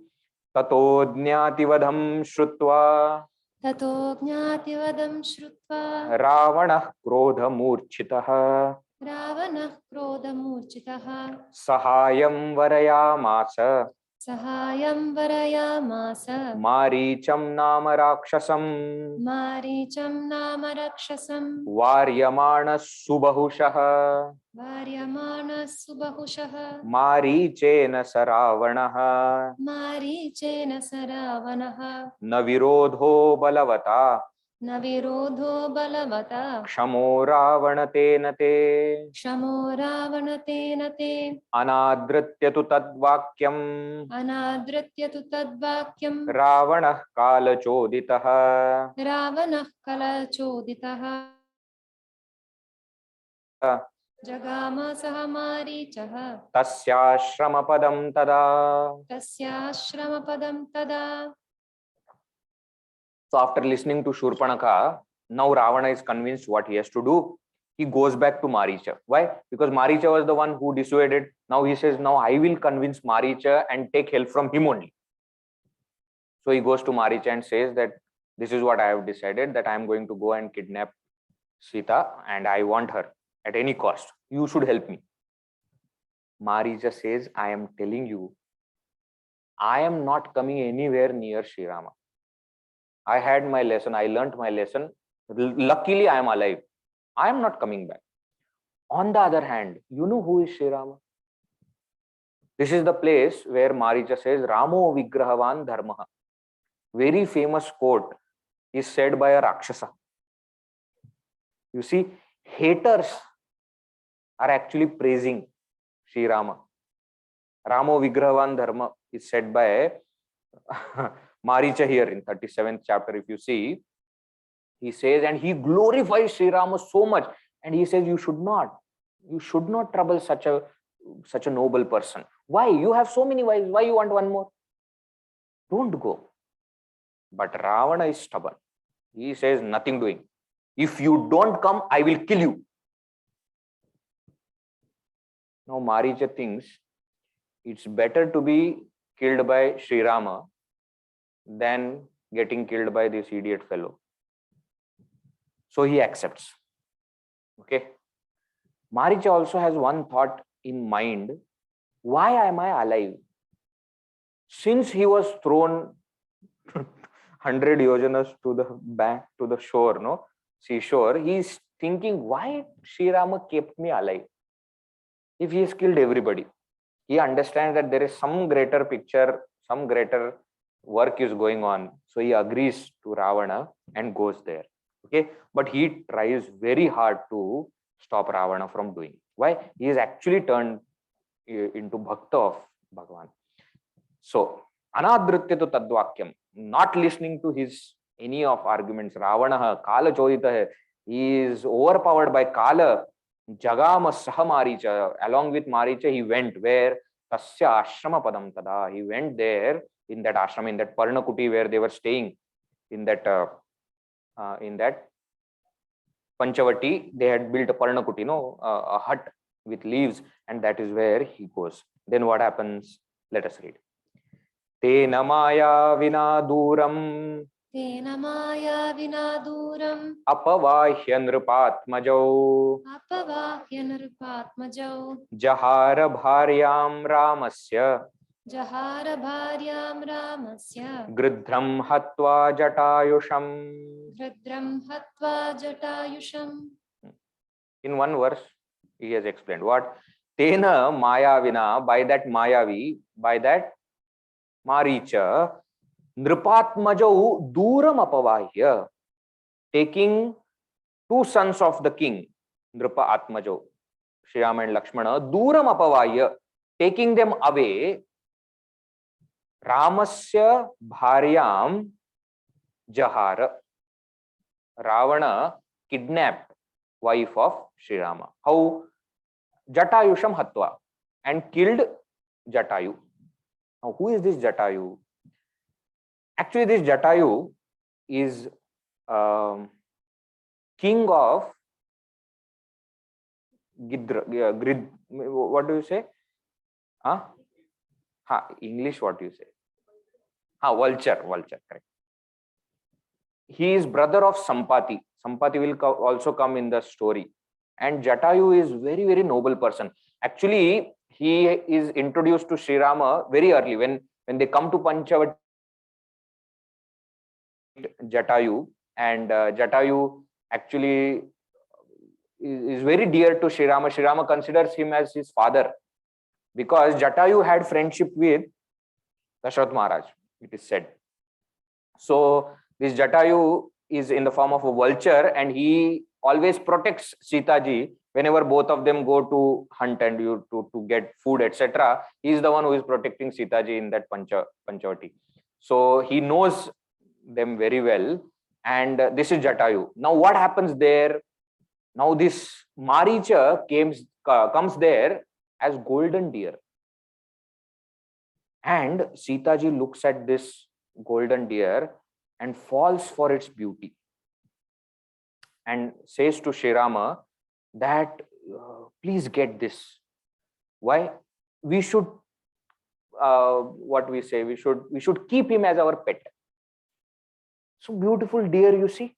Tato jnati vadham shrutva. ततो ज्ञातिवदं श्रुत्वा Ravana krodha murchitah. रावणः क्रोधमूर्छितः Sahayam varayamasa. सहायं वरयामास Maricham nama rakshasam. मारीचं नाम रक्षसं Varyamana subahushah. वार्यमाणः सुबहुशः Marichena saravanah. मारीचेन स रावणः Na virodho balavata. न विरोधो बलवता Kshamo ravanatena te. क्षमो रावणतेन ते Anadritya tu tadvakyam. अनादृत्य तु तद्वाक्यं Ravanah kalachoditah. रावणः कलचोदितः जगाम सह मारीचः Tasyashram tada. तस्याश्रमपदं तदा. So after listening to Shurpanakha, now Ravana is convinced what he has to do. He goes back to Maricha. Why? Because Maricha was the one who dissuaded. Now he says, now I will convince Maricha and take help from him only. So he goes to Maricha and says that this is what I have decided, that I am going to go and kidnap Sita and I want her at any cost. You should help me. Maricha says, I am telling you, I am not coming anywhere near Sri Rama. I had my lesson. I learnt my lesson. Luckily, I am alive. I am not coming back. On the other hand, you know who is Sri Rama? This is the place where Maricha says, Ramo Vigrahavan Dharmaha. Very famous quote is said by a Rakshasa. You see, haters are actually praising Sri Rama. Ramo Vigrahavan Dharma is said by Maricha here in 37th chapter. If you see, he says, and he glorifies Sri Rama so much, and he says, you should not trouble such a noble person. Why? You have so many wives. Why you want one more? Don't go. But Ravana is stubborn. He says nothing doing. If you don't come, I will kill you. Now Maricha thinks it's better to be killed by Sri Rama than getting killed by this idiot fellow. So he accepts. Okay. Maricha also has one thought in mind. Why am I alive? Since he was thrown 100 yojanas to the back, to the shore, no seashore, he's thinking, why Sri Rama kept me alive if he has killed everybody? He understands that there is some greater picture, some greater work is going on. So he agrees to Ravana and goes there. Okay, but he tries very hard to stop Ravana from doing. Why? He is actually turned into bhakta of Bhagavan. So anadrityatu tadvakyam, not listening to his any of arguments. Ravana kala chodita, he is overpowered by Kala. Jagama saha Maricha, along with Maricha, he went where? Tasya ashrama padam tada. He went there in that ashram, in that Parnakuti where they were staying, in that Panchavati, they had built a Parnakuti, a hut with leaves, and that is where he goes. Then what happens? Let us read. Tena maya vina duram Tena maya vina duram apavahya nripatmajau apavahya nripatmajau jahara bharyam ramasya jahara bharyam ramasya gridhram hatva jatayusham. Ridram hatva jatayusham. In one verse, he has explained what? Tena mayavina, by that Mayavi, by that Maricha, nripatmajau duram apavahya, taking two sons of the king, Nripa Atmajau, Sri Rama and Lakshmana, duram apavahya, taking them away, Ramasya bharyam jahara. Ravana kidnapped wife of Sri Rama. How? Jatayusham hatva, and killed Jatayu. Now, who is this Jatayu? Actually, this Jatayu is king of Gidra, Grid. What do you say? Huh? English, what do you say? Vulture, correct. He is brother of Sampati. Sampati will also come in the story. And Jatayu is very, very noble person. Actually, he is introduced to Sri Rama very early. When they come to Panchavati, Jatayu, and Jatayu actually is very dear to Sri Rama. Sri Rama considers him as his father because Jatayu had friendship with Dashrath Maharaj, it is said. So this Jatayu is in the form of a vulture, and he always protects Sita ji whenever both of them go to hunt and to get food, etc. He is the one who is protecting Sita ji in that Panchavati. So he knows them very well, and this is Jatayu. Now what happens there? Now this Maricha comes there as golden deer, and Sita ji looks at this golden deer and falls for its beauty and says to Sri Rama that please get this. Why? We should what we say, we should keep him as our pet. So beautiful deer, you see,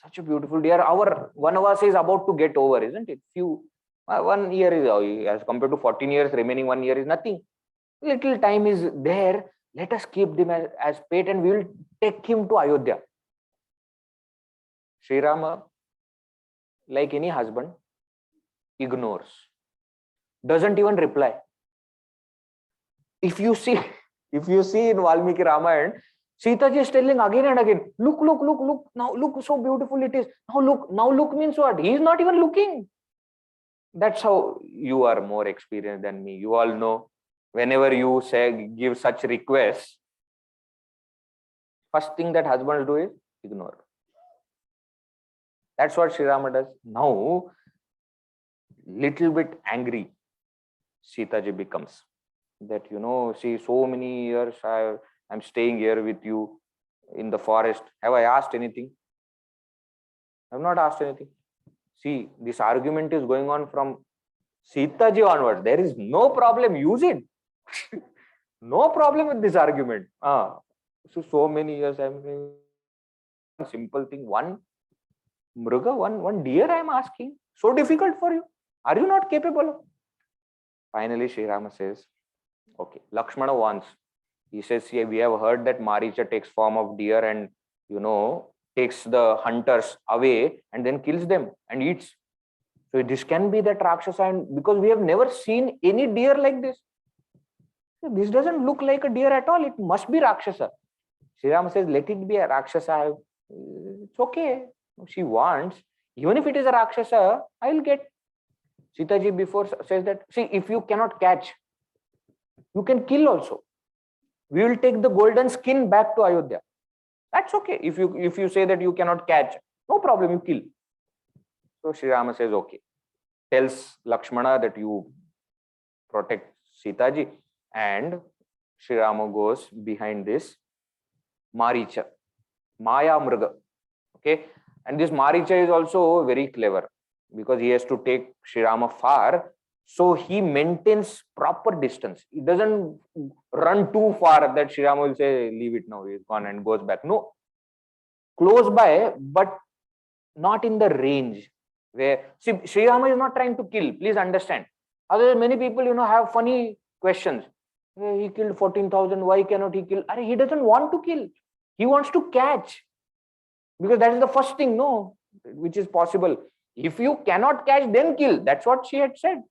such a beautiful deer. Our Vanavasa is about to get over, isn't it? 1 year is as compared to 14 years, remaining 1 year is nothing. Little time is there. Let us keep them as pet, and we will take him to Ayodhya. Sri Rama, like any husband, ignores, doesn't even reply. If you see in Valmiki Ramayana, Sita ji is telling again and again, look, now look, so beautiful it is. Now look means what? He is not even looking. That's how you are more experienced than me. You all know, whenever you give such requests, first thing that husbands do is ignore. That's what Sri Rama does. Now, little bit angry, Sita ji becomes. That, see, so many years I'm staying here with you in the forest. Have I asked anything? I have not asked anything. See, this argument is going on from Sita ji onwards. There is no problem. Use it. No problem with this argument. So many years I'm saying simple thing. One mruga, one deer I'm asking. So difficult for you. Are you not capable of? Finally, Sri Rama says, okay, Lakshmana wants. He says, yeah, we have heard that Maricha takes form of deer and, takes the hunters away and then kills them and eats. So this can be that Rakshasa, and because we have never seen any deer like this. So this doesn't look like a deer at all. It must be Rakshasa. Sri Rama says, let it be a Rakshasa. It's okay. She wants. Even if it is a Rakshasa, I will get. Sita ji before says that, see, if you cannot catch, you can kill also. We will take the golden skin back to Ayodhya. That's okay. If you say that you cannot catch, no problem, you kill. So Sri Rama says, okay. Tells Lakshmana that you protect Sita ji, and Sri Rama goes behind this Maricha, Maya Mruga. Okay. And this Maricha is also very clever because he has to take Sri Rama far. So he maintains proper distance. He doesn't run too far that Sri Rama will say, leave it now, he's gone, and goes back. No. Close by, but not in the range where, see, Sri Rama is not trying to kill. Please understand. Otherwise, many people, have funny questions. He killed 14,000. Why cannot he kill? He doesn't want to kill. He wants to catch. Because that is the first thing, no, which is possible. If you cannot catch, then kill. That's what she had said.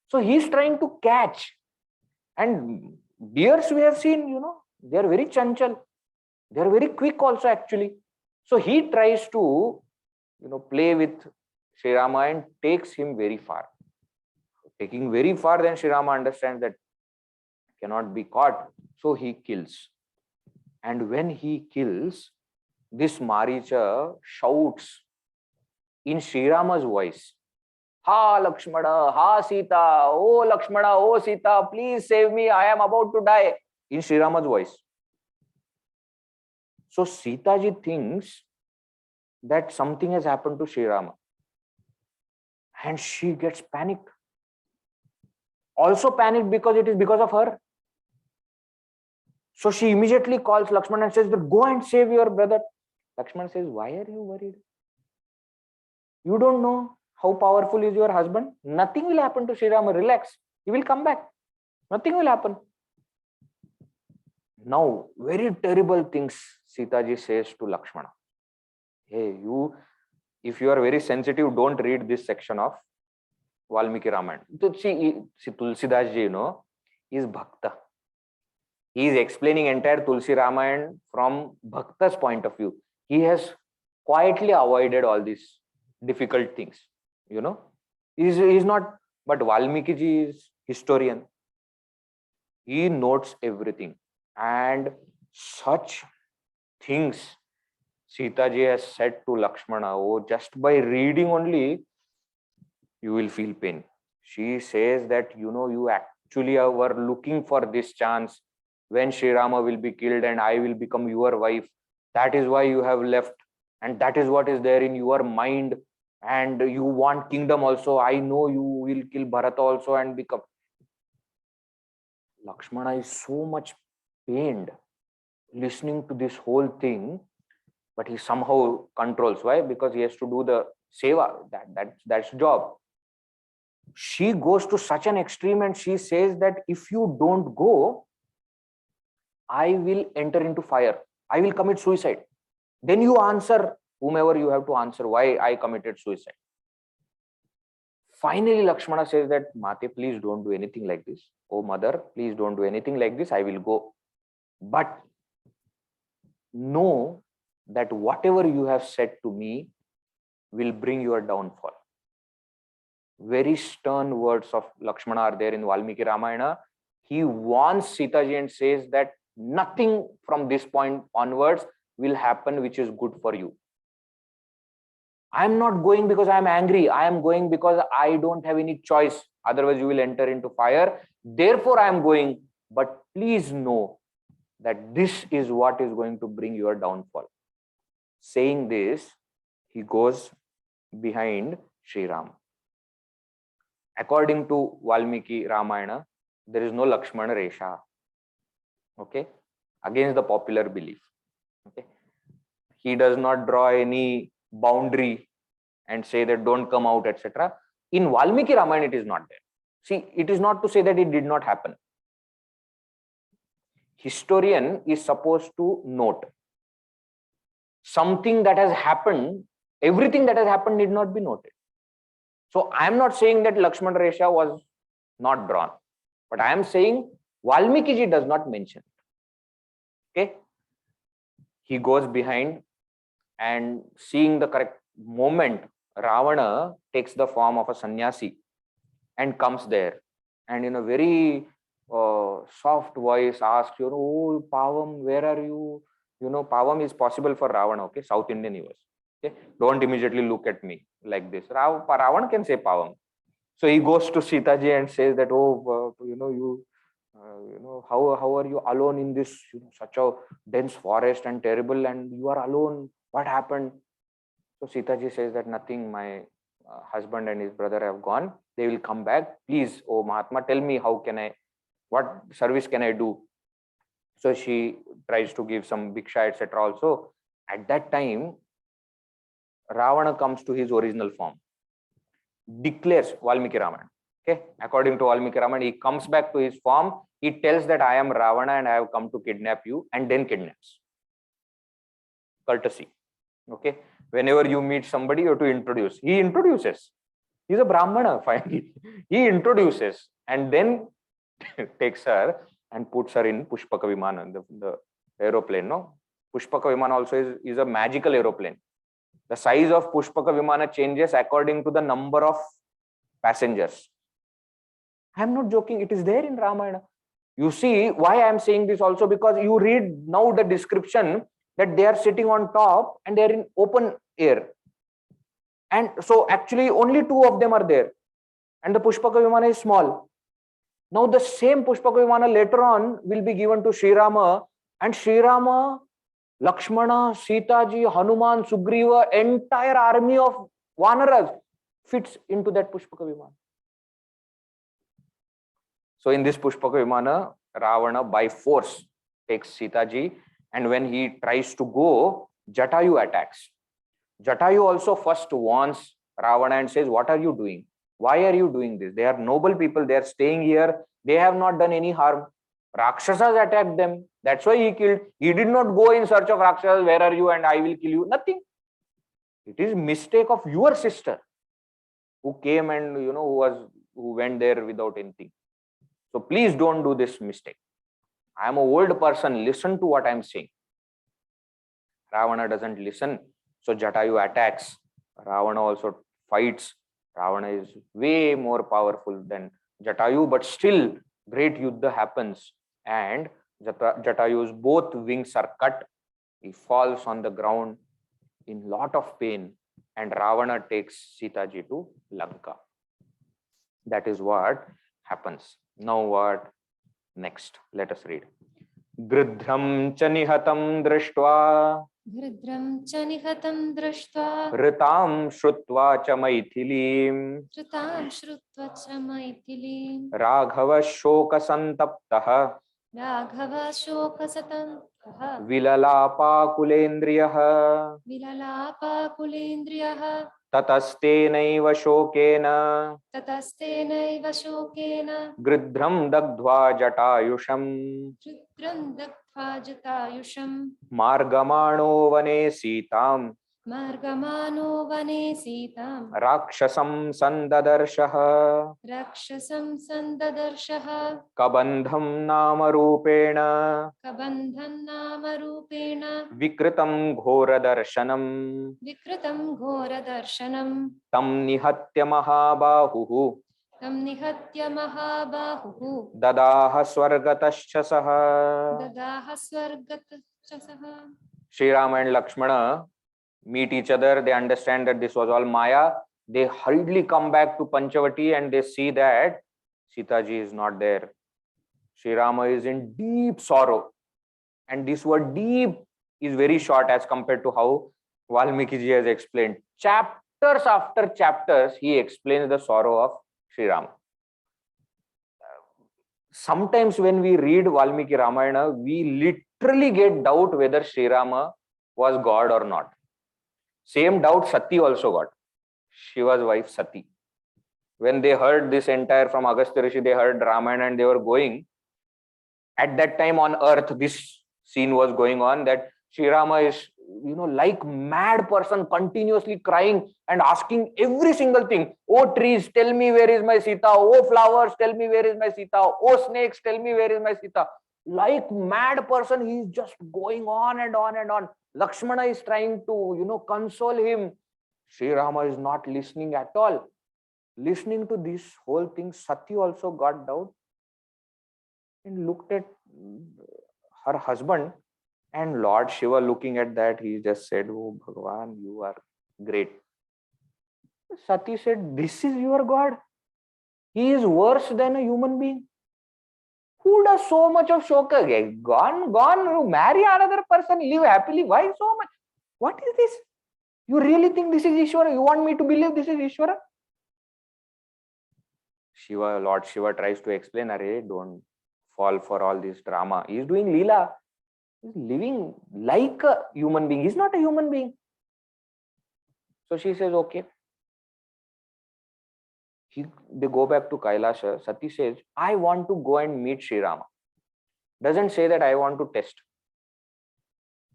So he's trying to catch. And deers we have seen, they are very chanchal. They are very quick also actually. So he tries to, play with Sri Rama and takes him very far. Taking very far, then Sri Rama understands that cannot be caught. So he kills. And when he kills, this Maricha shouts in Sri Rama's voice, Ha Lakshmana, Ha Sita, oh Lakshmana, oh Sita, please save me, I am about to die, in Sri Rama's voice. So Sita ji thinks that something has happened to Sri Rama. And she gets panicked. Also panicked because it is because of her. So she immediately calls Lakshmana and says, go and save your brother. Lakshmana says, why are you worried? You don't know how powerful is your husband? Nothing will happen to Sri Rama. Relax. He will come back. Nothing will happen. Now, very terrible things Sita ji says to Lakshmana. Hey, if you are very sensitive, don't read this section of Valmiki Ramayana. See, Tulsidas ji, is Bhakta. He is explaining entire Tulsi Ramayana from Bhakta's point of view. He has quietly avoided all these difficult things. He's not, but Valmiki ji is historian. He notes everything. And such things Sita ji has said to Lakshmana, just by reading only, you will feel pain. She says that, you actually were looking for this chance when Sri Rama will be killed and I will become your wife. That is why you have left. And that is what is there in your mind. And you want kingdom also. I know you will kill Bharata also and become. Lakshmana is so much pained listening to this whole thing, but he somehow controls. Why? Because he has to do the seva. That's job. She goes to such an extreme and she says that if you don't go, I will enter into fire. I will commit suicide. Then you answer whomever you have to answer why I committed suicide. Finally, Lakshmana says that, Mate, please don't do anything like this. Oh, mother, please don't do anything like this. I will go. But know that whatever you have said to me will bring your downfall. Very stern words of Lakshmana are there in Valmiki Ramayana. He warns Sita ji and says that nothing from this point onwards will happen which is good for you. I am not going because I am angry. I am going because I don't have any choice. Otherwise, you will enter into fire. Therefore, I am going. But please know that this is what is going to bring your downfall. Saying this, he goes behind Sri Ram. According to Valmiki Ramayana, there is no Lakshmana Resha. Okay, against the popular belief. Okay, he does not draw any boundary and say that don't come out, etc. In Valmiki Ramayana, it is not there. See, it is not to say that it did not happen. Historian is supposed to note something that has happened. Everything that has happened need not be noted. So I am not saying that Lakshmana Resha was not drawn, but I am saying Valmiki ji does not mention it. Okay, he goes behind, and seeing the correct moment, Ravana takes the form of a sannyasi and comes there, and in a very soft voice asks, oh Pavam, where are you? Pavam is possible for Ravana. Okay, South Indian he was. Okay, don't immediately look at me like this. Ravana can say Pavam. So he goes to Sita ji and says that, oh, how are you alone in this such a dense forest and terrible, and you are alone? What happened? So Sita ji says that nothing. My husband and his brother have gone. They will come back. Please, oh Mahatma, tell me what service can I do? So she tries to give some bhiksha, etc. Also, at that time, Ravana comes to his original form, declares Valmiki Ramayana. Okay, according to Valmiki Ramayana, he comes back to his form. He tells that I am Ravana and I have come to kidnap you, and then kidnaps. Courtesy. Okay, whenever you meet somebody, you have to introduce. He introduces. He's a Brahmana, finally. He introduces and then takes her and puts her in Pushpaka Vimana, the aeroplane. No, Pushpaka Vimana also is a magical aeroplane. The size of Pushpaka Vimana changes according to the number of passengers. I am not joking. It is there in Ramayana. You see why I am saying this also, because you read now the description that they are sitting on top and they are in open air. And so actually only two of them are there. And the Pushpaka Vimana is small. Now the same Pushpaka Vimana later on will be given to Sri Rama, and Sri Rama, Lakshmana, Sita ji, Hanuman, Sugriva, entire army of Vanaras fits into that Pushpaka Vimana. So in this Pushpaka Vimana, Ravana by force takes Sita ji, and when he tries to go, Jatayu attacks. Jatayu also first warns Ravana and says, what are you doing? Why are you doing this? They are noble people. They are staying here. They have not done any harm. Rakshasas attacked them. That's why he killed. He did not go in search of Rakshasas. Where are you? And I will kill you. Nothing. It is mistake of your sister who came and who went there without anything. So please don't do this mistake. I am an old person. Listen to what I am saying. Ravana doesn't listen. So Jatayu attacks. Ravana also fights. Ravana is way more powerful than Jatayu, but still great yuddha happens, and Jatayu's both wings are cut. He falls on the ground in lot of pain, and Ravana takes Sita ji to Lanka. That is what happens. Now what next? Let us read. Gridhram cha nihatam drishtva Gridram cha nihatam drashtva Ritam Shrutva cha Maithilim Ritam Shrutva cha Maithilim Raghava Shoka Santaptaha Raghava Shoka Satantaha Vilalapa Kulendriyaha Vilalapa Kulendriyaha Tatastenaiva Shokena Tatastenaiva Shokena Gridhram Dagdva Jatayusham Ridram Dakva Jatayusham Margamano Vane Sitam Margamano Vane Sitam Rakshasam Sandadarshaha Rakshasam Sandadarshaha Kabandham Nama Rupena Kabandhan Nama Rupena Vikritam Ghora Darshanam Vikritam Ghora Darshanam Tam Nihatya Mahabahuhu Tam Nihatya Mahabahuhu Dadaha Swargataschasaha. Dadaha Swargatachasaha. Sri Rama and Lakshmana meet each other. They understand that this was all Maya. They hurriedly come back to Panchavati and they see that Sita ji is not there. Sri Rama is in deep sorrow. And this word deep is very short as compared to how Valmiki ji has explained chapters after chapters. He explains the sorrow of Sri Rama. Sometimes when we read Valmiki Ramayana, we literally get doubt whether Sri Rama was God or not. Same doubt Sati also got. Shiva's wife Sati. When they heard this entire from Agastya Rishi, they heard Ramayana and they were going. At that time on earth, this scene was going on that Sri Rama is, like mad person, continuously crying and asking every single thing. Oh trees, tell me where is my Sita. Oh flowers, tell me where is my Sita. Oh snakes, tell me where is my Sita. Like mad person, he is just going on and on and on. Lakshmana is trying to, console him. Sri Rama is not listening at all. Listening to this whole thing, Sati also got doubt and looked at her husband, and Lord Shiva looking at that, he just said, "Oh Bhagwan, you are great." Sati said, "This is your God? He is worse than a human being. Who does so much of shoka? Gone, marry another person, live happily. Why so much? What is this? You really think this is Ishvara? You want me to believe this is Ishvara?" Lord Shiva tries to explain, "Arey, don't fall for all this drama. He is doing Leela. He's living like a human being. He's not a human being." So she says, "Okay." They go back to Kailasha. Sati says, "I want to go and meet Sri Rama." Doesn't say that I want to test.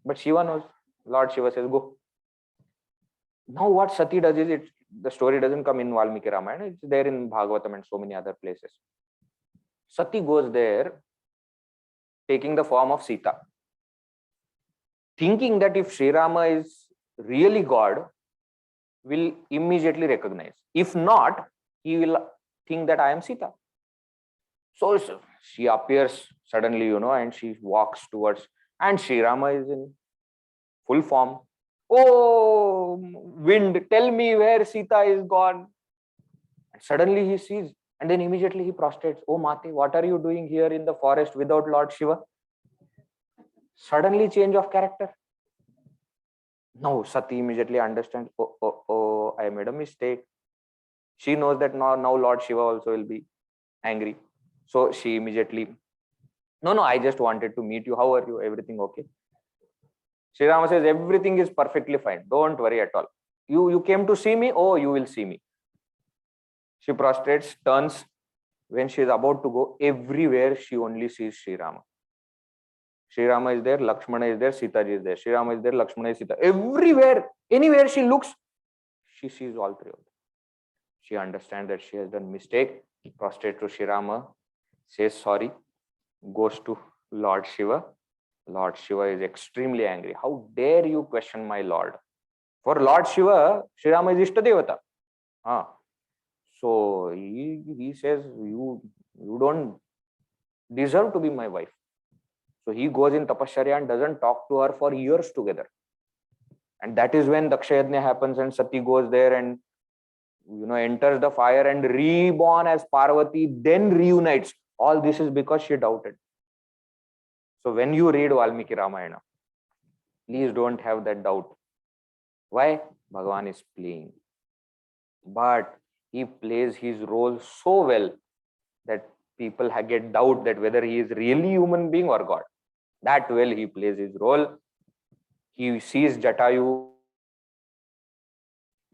But Shiva knows. Lord Shiva says, "Go." Now what Sati does is, the story doesn't come in Valmiki Ramayana. It's there in Bhagavatam and so many other places. Sati goes there taking the form of Sita, thinking that if Sri Rama is really God, will immediately recognize. If not, he will think that I am Sita. So she appears suddenly, and she walks towards, and Sri Rama is in full form. "Oh, wind, tell me where Sita is gone." And suddenly he sees, and then immediately he prostrates. "Oh Mate, what are you doing here in the forest without Lord Shiva?" Suddenly change of character. No, Sati immediately understands. Oh, I made a mistake. She knows that now Lord Shiva also will be angry. So she immediately, "No, I just wanted to meet you. How are you? Everything okay?" Sri Rama says, "Everything is perfectly fine. Don't worry at all. You came to see me. Oh, you will see me." She prostrates, turns. When she is about to go, everywhere she only sees Sri Rama. Sri Rama is there, Lakshmana is there, Sita ji is there. Sri Rama is there, Lakshmana is Sita. Everywhere, anywhere she looks, she sees all three of them. She understands that she has done mistake, prostrates to Sri Rama, says sorry, goes to Lord Shiva. Lord Shiva is extremely angry. "How dare you question my Lord?" For Lord Shiva, Sri Rama is Ishtadevata. So he says, you don't deserve to be my wife. So he goes in tapasya and doesn't talk to her for years together. And that is when Dakshayajna happens and Sati goes there and enters the fire and reborn as Parvati, then reunites. All this is because she doubted. So when you read Valmiki Ramayana, please don't have that doubt. Why? Bhagavan is playing. But he plays his role so well that people get doubt that whether he is really human being or God. That well he plays his role. He sees Jatayu.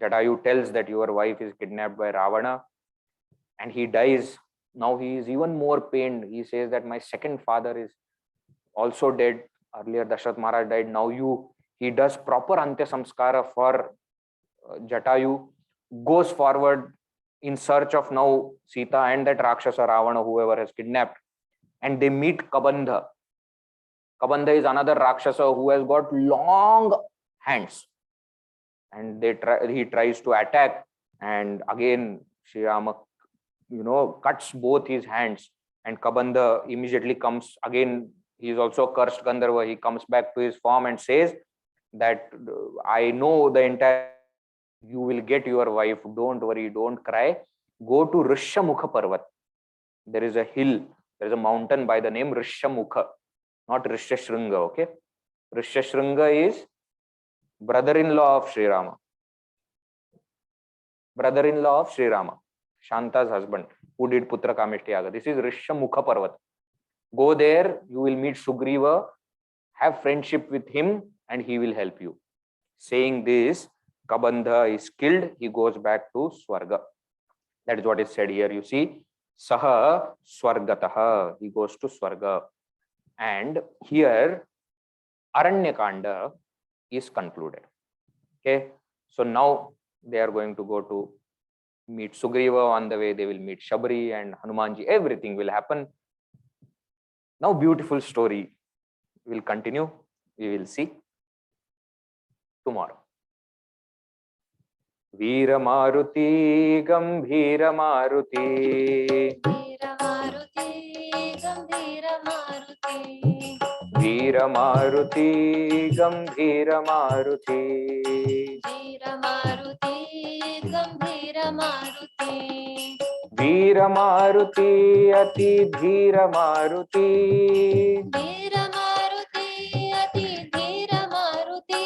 Jatayu tells that your wife is kidnapped by Ravana and he dies. Now he is even more pained. He says that my second father is also dead. Earlier Dashrath Maharaj died. Now he does proper Antya Samskara for Jatayu, goes forward in search of now Sita and that Rakshasa Ravana, whoever has kidnapped, and they meet Kabandha. Kabandha is another Rakshasa who has got long hands, and he tries to attack, and again Sri Rama, cuts both his hands, and Kabandha immediately comes again. He is also cursed Gandharva. He comes back to his form and says that I know the entire. You will get your wife. Don't worry. Don't cry. Go to Rishyamukha Parvat. There is a hill. There is a mountain by the name Rishyamukha, not Rishyashringa. Okay, Rishyashringa is brother-in-law of Sri Rama. Brother-in-law of Sri Rama, Shanta's husband, who did Putra Kameshti Yaga. This is Rishyamukha Parvat. Go there, you will meet Sugriva, have friendship with him, and he will help you. Saying this, Kabandha is killed, he goes back to Swarga. That is what is said here. You see, Saha Swargataha, he goes to Swarga. And here, Aranyakanda is concluded. Okay, so now they are going to go to meet Sugriva. On the way, they will meet Shabri and Hanumanji. Everything will happen. Now, beautiful story will continue. We will see tomorrow. Veera Maruti Gambhira Maruti. Veera Maruti Gambhira Maruti. Veera Maruti Gambhira Maruti. Veera Maruti Gambhira Maruti. Veera Maruti Ati Dhira Maruti. Veera Maruti Ati Dhira Maruti.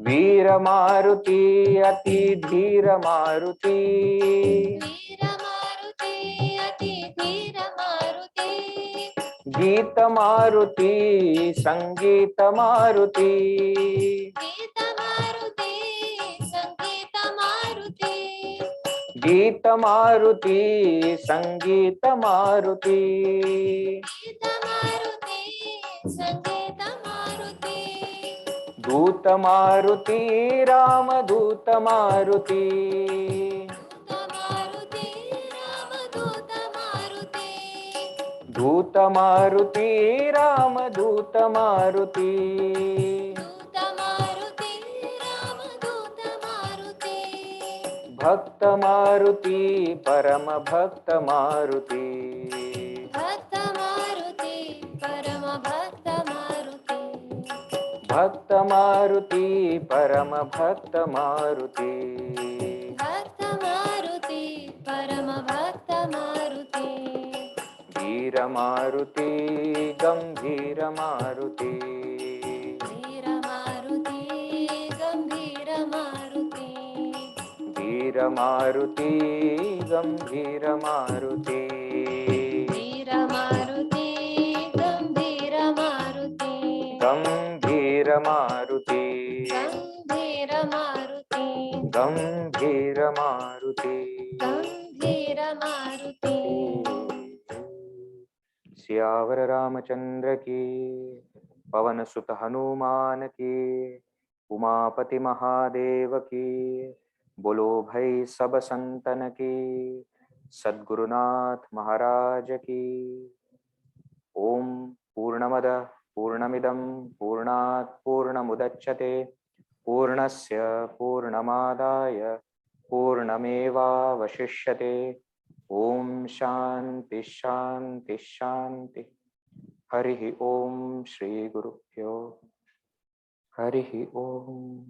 Veera Maruti Ati Dhira Maruti. Veera Maruti Ati Dhira Maruti. Geeta Maruti Sangeeta Maruti. Geeta Maruti Sangeeta Maruti. Geeta Maruti Sangeeta Maruti. Geeta Maruti Sangeeta Maruti. Duta Maruti Rama Duta Maruti. Duta Maruti Rama Duta Maruti. Duta Maruti Rama Duta Maruti. Duta Maruti Rama Duta Maruti. Bhakta Maruti Parama Bhakta Maruti. Bhakta Maruti Parama Bhakta Maruti. Bhakta Maruti Parama Bhakta Maruti. Bhakta Maruti Parama Bhakta Maruti. Veera Maruti Gambhira Maruti. Veera Maruti Gambhira Maruti. Veera Maruti Gambhira Maruti. Veera Maruti Gambhira Maruti. Gambhira Maruti. Gambhira Maruti. Gambhira Maruti. Gambhira Maruti. Siyavar Ramchandra की, पवन सुत हनुमान की, उमापति महादेव की, बोलो भाई सब संतन की, सद्गुरुनाथ महाराज की। ओम पूर्णमद पूर्णमिदं पूर्णात् पूर्णमुदच्यते पूर्णस्य पूर्णमादाय पूर्णमेवावशिष्यते। ओम शांति शांति शांति। हरि ओम श्री गुरुभ्यो हरि ओम।